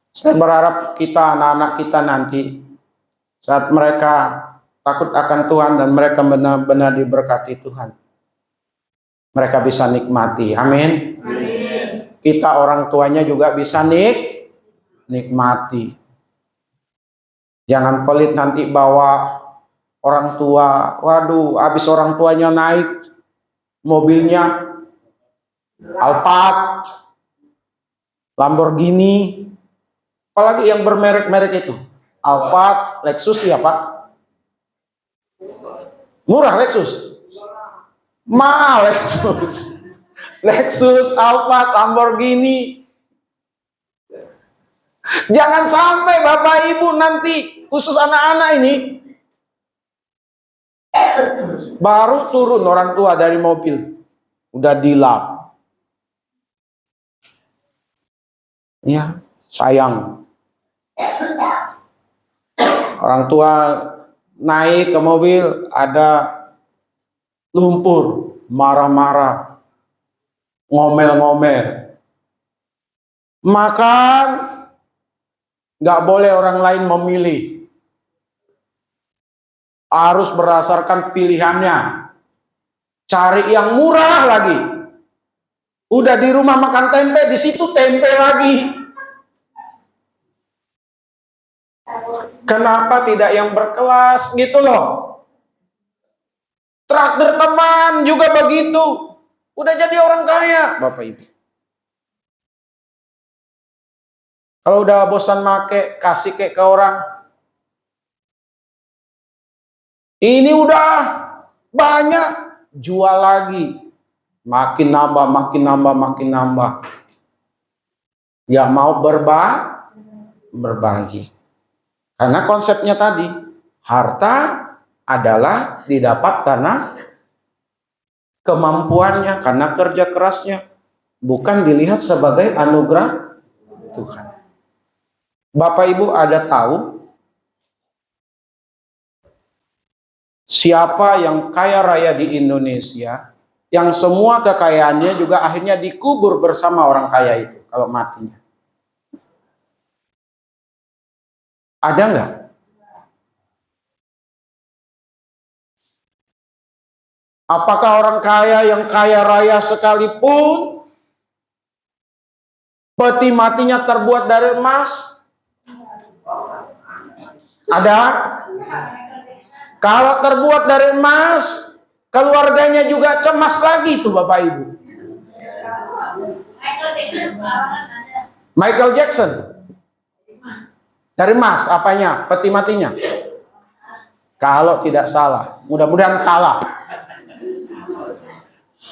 saya berharap kita, anak-anak kita nanti, saat mereka takut akan Tuhan dan mereka benar-benar diberkati Tuhan, mereka bisa nikmati. Amin. Amin. Kita orang tuanya juga bisa nikmati. Jangan pelit nanti bawa orang tua. Waduh, habis orang tuanya naik mobilnya Alphard, Lamborghini, apalagi yang bermerek-merek itu, Alphard, Lexus ya Pak. Murah Lexus, mahal Lexus. Lexus, Alphard, Lamborghini. Jangan sampai Bapak Ibu nanti, khusus anak-anak ini, baru turun orang tua dari mobil, udah dilap. Ya, sayang. Orang tua naik ke mobil, ada lumpur, marah-marah, ngomel-ngomel. Makan, nggak boleh orang lain memilih. Harus berdasarkan pilihannya. Cari yang murah lagi. Udah di rumah makan tempe, di situ tempe lagi. Kenapa tidak yang berkelas gitu loh. Traktir teman juga begitu. Udah jadi orang kaya, Bapak Ibu. Kalau udah bosan make, kasih ke orang. Ini udah banyak, jual lagi. Makin nambah, makin nambah, makin nambah. Ya mau berbagi. Karena konsepnya tadi, harta adalah didapat karena kemampuannya, karena kerja kerasnya, bukan dilihat sebagai anugerah Tuhan. Bapak Ibu ada tahu siapa yang kaya raya di Indonesia, yang semua kekayaannya juga akhirnya dikubur bersama orang kaya itu kalau matinya? Ada nggak? Apakah orang kaya yang kaya raya sekalipun peti matinya terbuat dari emas? Ada? Kalau terbuat dari emas, keluarganya juga cemas lagi tuh Bapak Ibu. Michael Jackson. Dari emas, apanya? Peti matinya? Kalau tidak salah, mudah-mudahan salah.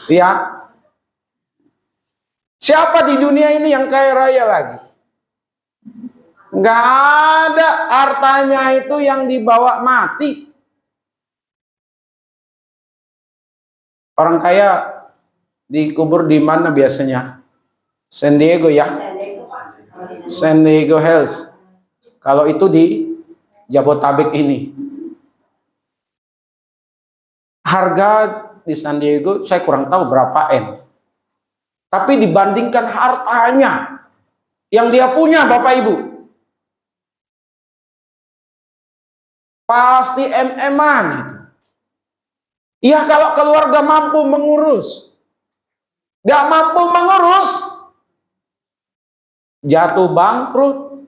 Ya. Siapa di dunia ini yang kaya raya lagi? Nggak ada, hartanya itu yang dibawa mati. Orang kaya dikubur di mana biasanya? San Diego ya? San Diego Hills. Kalau itu di Jabotabek ini. Harga di San Diego saya kurang tahu berapa M. Tapi dibandingkan hartanya yang dia punya Bapak Ibu, pasti MM-an itu. Ya kalau keluarga mampu mengurus. Gak mampu mengurus, jatuh bangkrut,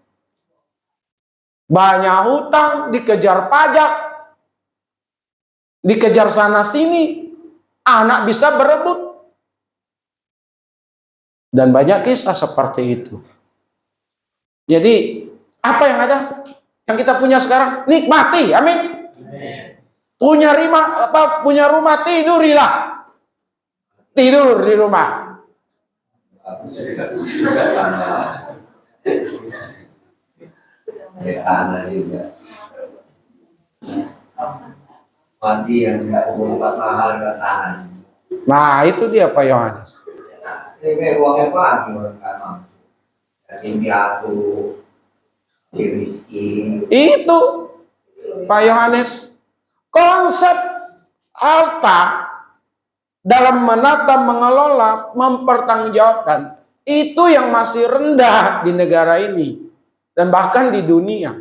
banyak hutang, dikejar pajak, dikejar sana sini, anak bisa berebut. Dan banyak kisah seperti itu. Jadi apa yang ada? Yang kita punya sekarang nikmati, amin. Punya rumah tidurilah. Tidur di rumah. Mati yang umpat mahal ke tangan. Nah itu dia Pak Yohanes. Kayak uangnya pagi orang kanan. Kasih piatu, rizki. Itu Pak Yohanes, konsep harta dalam menata, mengelola, mempertanggungjawabkan, itu yang masih rendah di negara ini dan bahkan di dunia.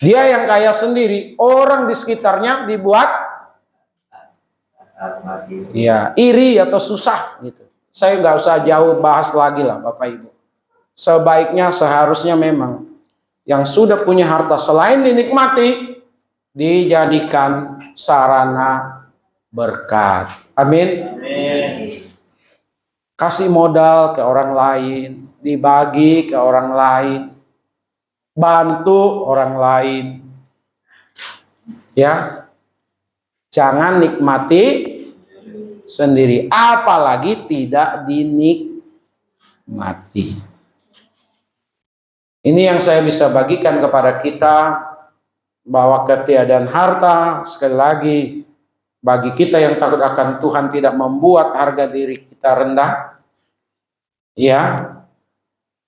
Dia yang kaya sendiri, orang di sekitarnya dibuat ya iri atau susah gitu. Saya nggak usah jauh bahas lagi lah Bapak Ibu. Sebaiknya seharusnya memang yang sudah punya harta selain dinikmati, dijadikan sarana berkat. Amin. Kasih modal ke orang lain, dibagi ke orang lain, bantu orang lain. Ya. Jangan nikmati sendiri, apalagi tidak dinikmati. Ini yang saya bisa bagikan kepada kita, bahwa ketiadaan harta, sekali lagi, bagi kita yang takut akan Tuhan tidak membuat harga diri kita rendah. Ya,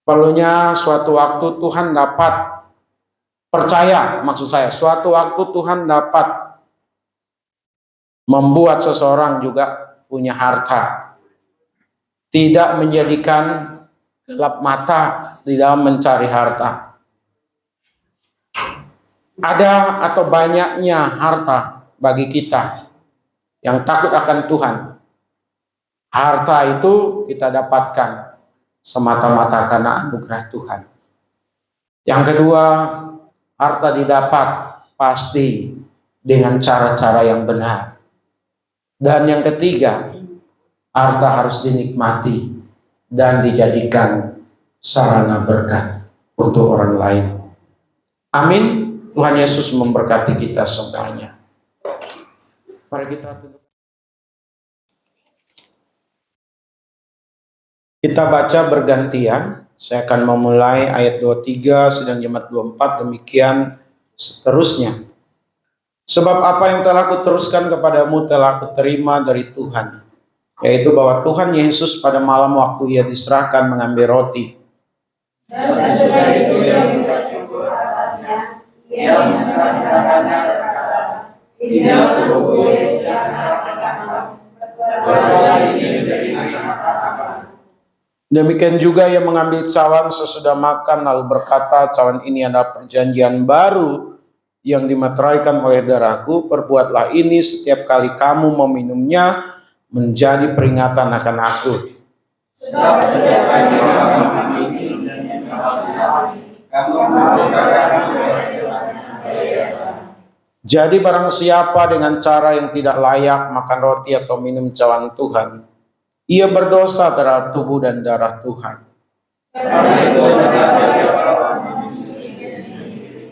perlunya suatu waktu Tuhan dapat, percaya maksud saya, suatu waktu Tuhan dapat membuat seseorang juga punya harta. Tidak menjadikan gelap mata di dalam mencari harta. Ada atau banyaknya harta bagi kita yang takut akan Tuhan, Harta itu kita dapatkan semata-mata karena anugerah Tuhan. Yang kedua, harta didapat pasti dengan cara-cara yang benar. Dan yang ketiga, harta harus dinikmati dan dijadikan sarana berkat untuk orang lain. Amin. Tuhan Yesus memberkati kita semuanya. Mari kita tunduk. Kita baca bergantian. Saya akan memulai ayat 23, sedang jemaat 24, demikian seterusnya. Sebab apa yang telah kuteruskan kepadamu telah kuterima dari Tuhan, yaitu bahwa Tuhan Yesus pada malam waktu ia diserahkan mengambil roti. Dan sesudah itu ia bersyukur atasnya, ia mengucapkannya berkata, inilah tubuhku yang diserahkan kamu, perbuatan ini menjadi apa. Demikian juga ia mengambil cawan sesudah makan, lalu berkata, cawan ini adalah perjanjian baru yang dimeteraikan oleh darahku. Perbuatlah ini setiap kali kamu meminumnya, menjadi peringatan akan aku. Sebab setiap kali kamu meminum dan kamu memberitakan Jadi barang siapa dengan cara yang tidak layak makan roti atau minum cawan Tuhan, ia berdosa terhadap tubuh dan darah Tuhan. karena itu adalah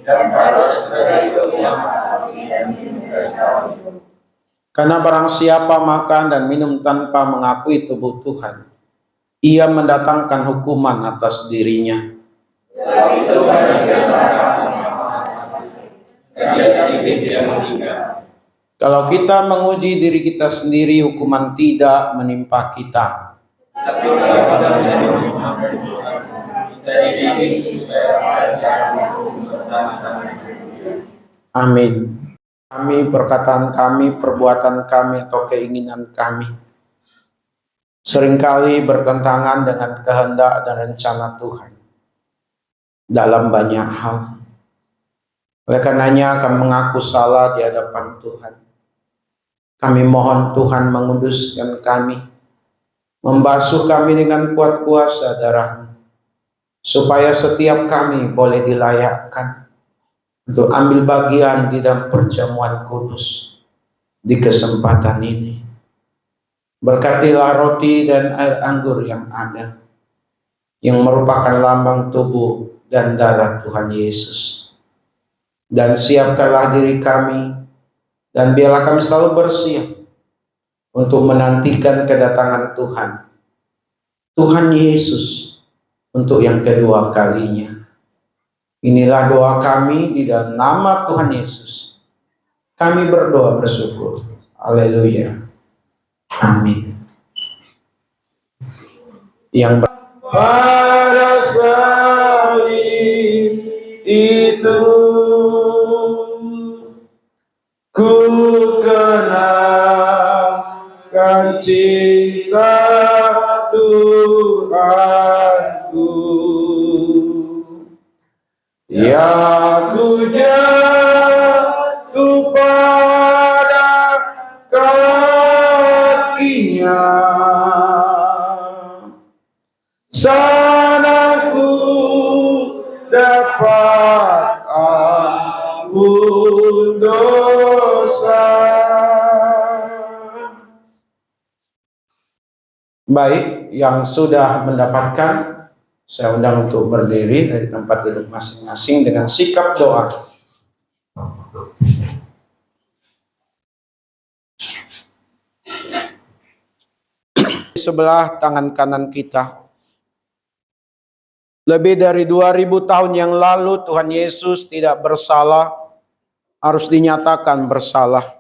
dan proses itu yang dan minum bersama. Karena barang siapa makan dan minum tanpa mengakui tubuh Tuhan, ia mendatangkan hukuman atas dirinya. Sebab itu barang siapa dia sedikit dia meninggal. Kalau kita menguji diri kita sendiri, hukuman tidak menimpa kita. Tapi kalau kita menjadi Tuhan, kita dididik supaya bersama-sama. Amin. Kami, perkataan kami, perbuatan kami, atau keinginan kami seringkali bertentangan dengan kehendak dan rencana Tuhan dalam banyak hal. Oleh karenanya kami mengaku salah di hadapan Tuhan. Kami mohon Tuhan menguduskan kami, membasuh kami dengan kuat kuasa darah-Mu, supaya setiap kami boleh dilayakkan untuk ambil bagian di dalam perjamuan kudus di kesempatan ini. Berkatilah roti dan air anggur yang ada, yang merupakan lambang tubuh dan darah Tuhan Yesus. Dan siapkanlah diri kami, dan biarlah kami selalu bersiap untuk menantikan kedatangan Tuhan, Tuhan Yesus, untuk yang kedua kalinya. Inilah doa kami di dalam nama Tuhan Yesus. Kami berdoa bersyukur. Haleluya. Amin. Yang pada salib itu ku kenalkan cinta Tuhanku, ya ku jatuh pada kakinya, sana ku dapat ampun dosa. Baik, yang sudah mendapatkan, saya undang untuk berdiri dari tempat duduk masing-masing dengan sikap doa. Di sebelah tangan kanan kita, lebih dari 2000 tahun yang lalu Tuhan Yesus tidak bersalah, harus dinyatakan bersalah.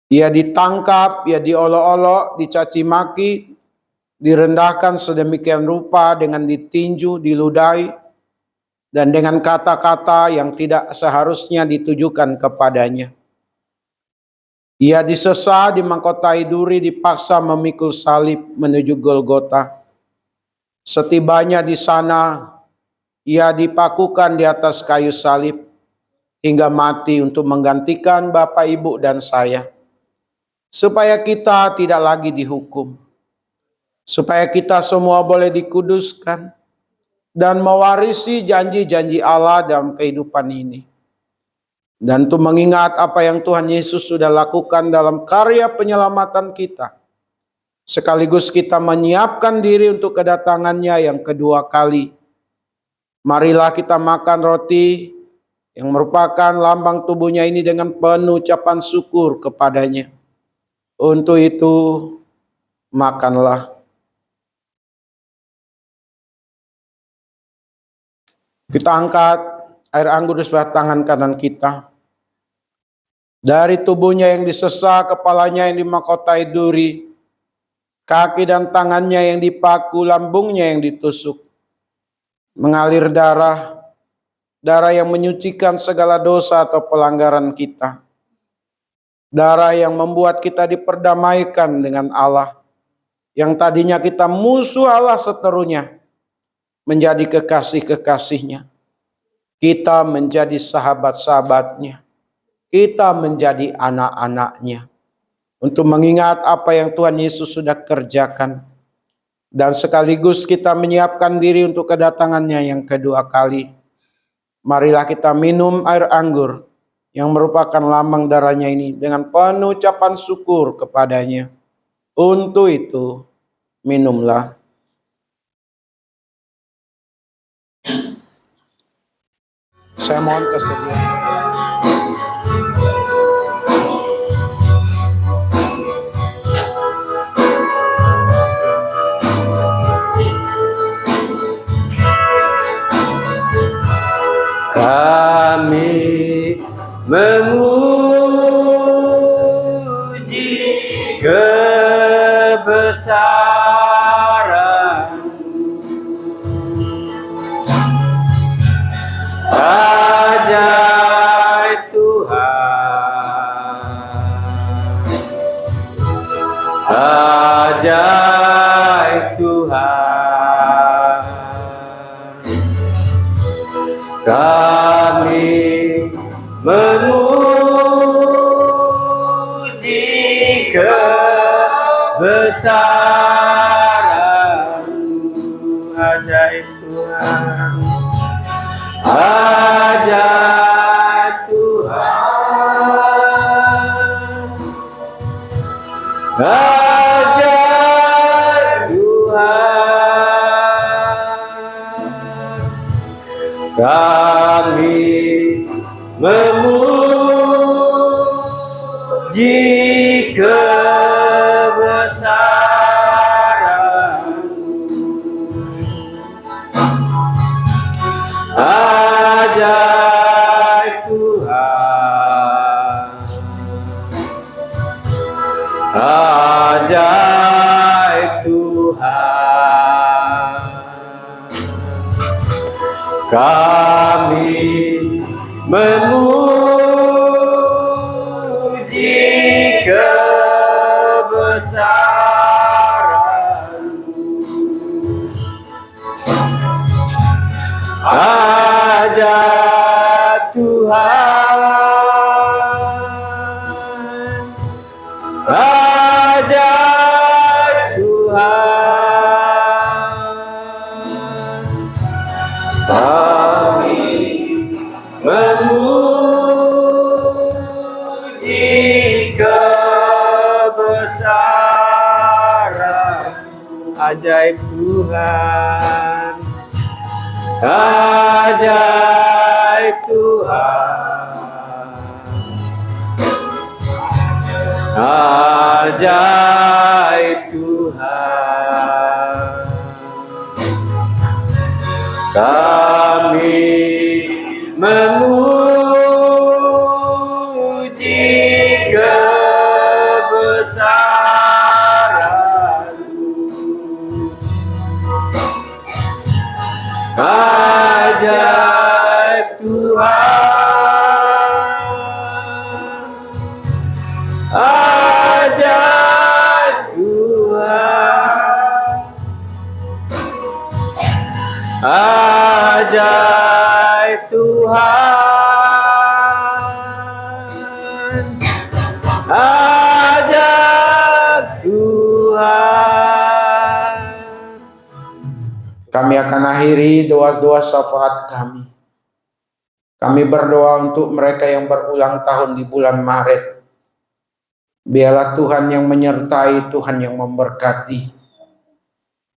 Ia ditangkap, ia diolok-olok, dicaci maki, direndahkan sedemikian rupa dengan ditinju, diludahi, dan dengan kata-kata yang tidak seharusnya ditujukan kepadanya. Ia disesah, dimangkotai duri, dipaksa memikul salib menuju Golgota. Setibanya di sana, ia dipakukan di atas kayu salib hingga mati untuk menggantikan Bapak, Ibu, dan saya. supaya kita tidak lagi dihukum, supaya kita semua boleh dikuduskan dan mewarisi janji-janji Allah dalam kehidupan ini. Dan untuk mengingat apa yang Tuhan Yesus sudah lakukan dalam karya penyelamatan kita, sekaligus kita menyiapkan diri untuk kedatangannya yang kedua kali. Marilah kita makan roti yang merupakan lambang tubuhnya ini dengan penuh ucapan syukur kepadanya. Untuk itu, makanlah. Kita angkat air anggur di sebelah tangan kanan kita. Dari tubuhnya yang disesah, kepalanya yang dimahkotai duri, kaki dan tangannya yang dipaku, lambungnya yang ditusuk. Mengalir darah, darah yang menyucikan segala dosa atau pelanggaran kita. Darah yang membuat kita diperdamaikan dengan Allah. Yang tadinya kita musuh Allah seterunya, menjadi kekasih-kekasihnya. Kita menjadi sahabat-sahabatnya. Kita menjadi anak-anaknya. Untuk mengingat apa yang Tuhan Yesus sudah kerjakan. Dan sekaligus kita menyiapkan diri untuk kedatangannya yang kedua kali. Marilah kita minum air anggur yang merupakan lambang darahnya ini dengan penuh ucapan syukur kepadanya. Untuk itu, minumlah. Saya mohon kesediaan. Kami memuji kebesaran ajaib Tuhan, ajaib Tuhan. Kami memuji kebesaran ajaib Tuhan, ajaib Tuhan, ajaib Tuhan. Kami memuji kebesaran ajaib Tuhan, ajaib Tuhan. Kami memuji kebesaran ajaib Tuhan, ajaib Tuhan. Kami memuji kebesaran ajaib Tuhan, ajaib Tuhan, ajaib Tuhan. Kami memuji kebesaran ajaib Tuhan, ajaib Tuhan, ajaib Tuhan, ajaib Kami akan akhiri doa-doa syafaat kami. Kami berdoa untuk mereka yang berulang tahun di bulan Maret. Biarlah Tuhan yang menyertai, Tuhan yang memberkati.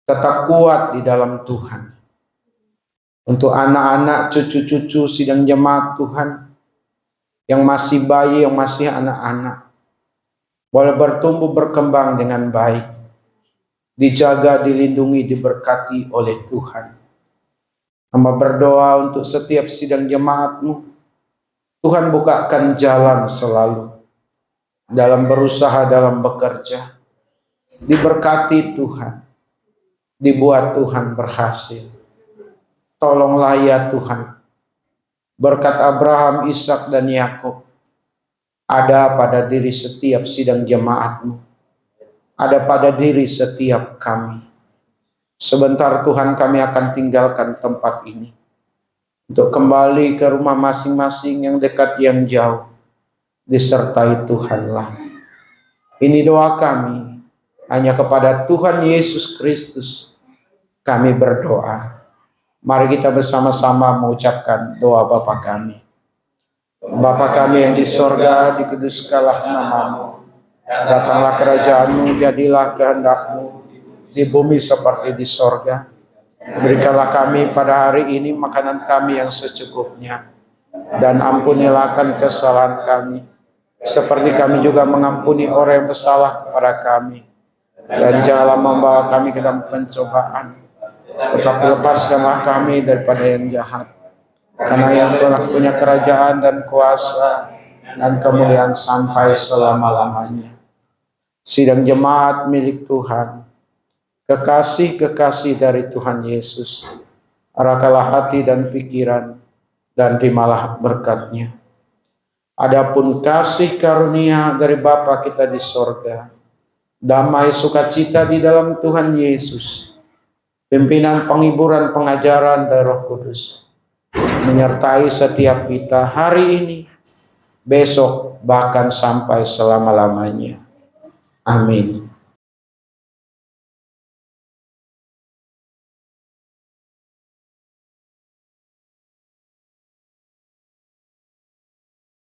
Tetap kuat di dalam Tuhan. Untuk anak-anak, cucu-cucu sidang jemaat Tuhan, yang masih bayi, yang masih anak-anak, boleh bertumbuh berkembang dengan baik, dijaga, dilindungi, diberkati oleh Tuhan. Hamba berdoa untuk setiap sidang jemaat-Mu, Tuhan bukakan jalan selalu, dalam berusaha, dalam bekerja, diberkati Tuhan, dibuat Tuhan berhasil. Tolonglah ya Tuhan, berkat Abraham, Ishak dan Yakub ada pada diri setiap sidang jemaat-Mu, ada pada diri setiap kami. Sebentar Tuhan kami akan tinggalkan tempat ini untuk kembali ke rumah masing-masing, yang dekat yang jauh. Disertai Tuhanlah. Ini doa kami, hanya kepada Tuhan Yesus Kristus kami berdoa. Mari kita bersama-sama mengucapkan doa Bapa kami. Bapa kami yang di sorga, dikuduskanlah nama-Mu. Datanglah kerajaan-Mu, jadilah kehendak-Mu di bumi seperti di sorga. Berikanlah kami pada hari ini makanan kami yang secukupnya. Dan ampunilah akan kesalahan kami, seperti kami juga mengampuni orang yang bersalah kepada kami. Dan janganlah membawa kami ke dalam pencobaan, tetapi lepaskanlah kami daripada yang jahat. Karena yang telah punya kerajaan dan kuasa dan kemuliaan sampai selama-lamanya. Sidang jemaat milik Tuhan, kekasih-kekasih dari Tuhan Yesus, arahkanlah hati dan pikiran, dan terimalah berkat-Nya. Adapun kasih karunia dari Bapa kita di sorga, damai sukacita di dalam Tuhan Yesus, pimpinan penghiburan pengajaran dari Roh Kudus, menyertai setiap kita hari ini, besok, bahkan sampai selama-lamanya. Amin.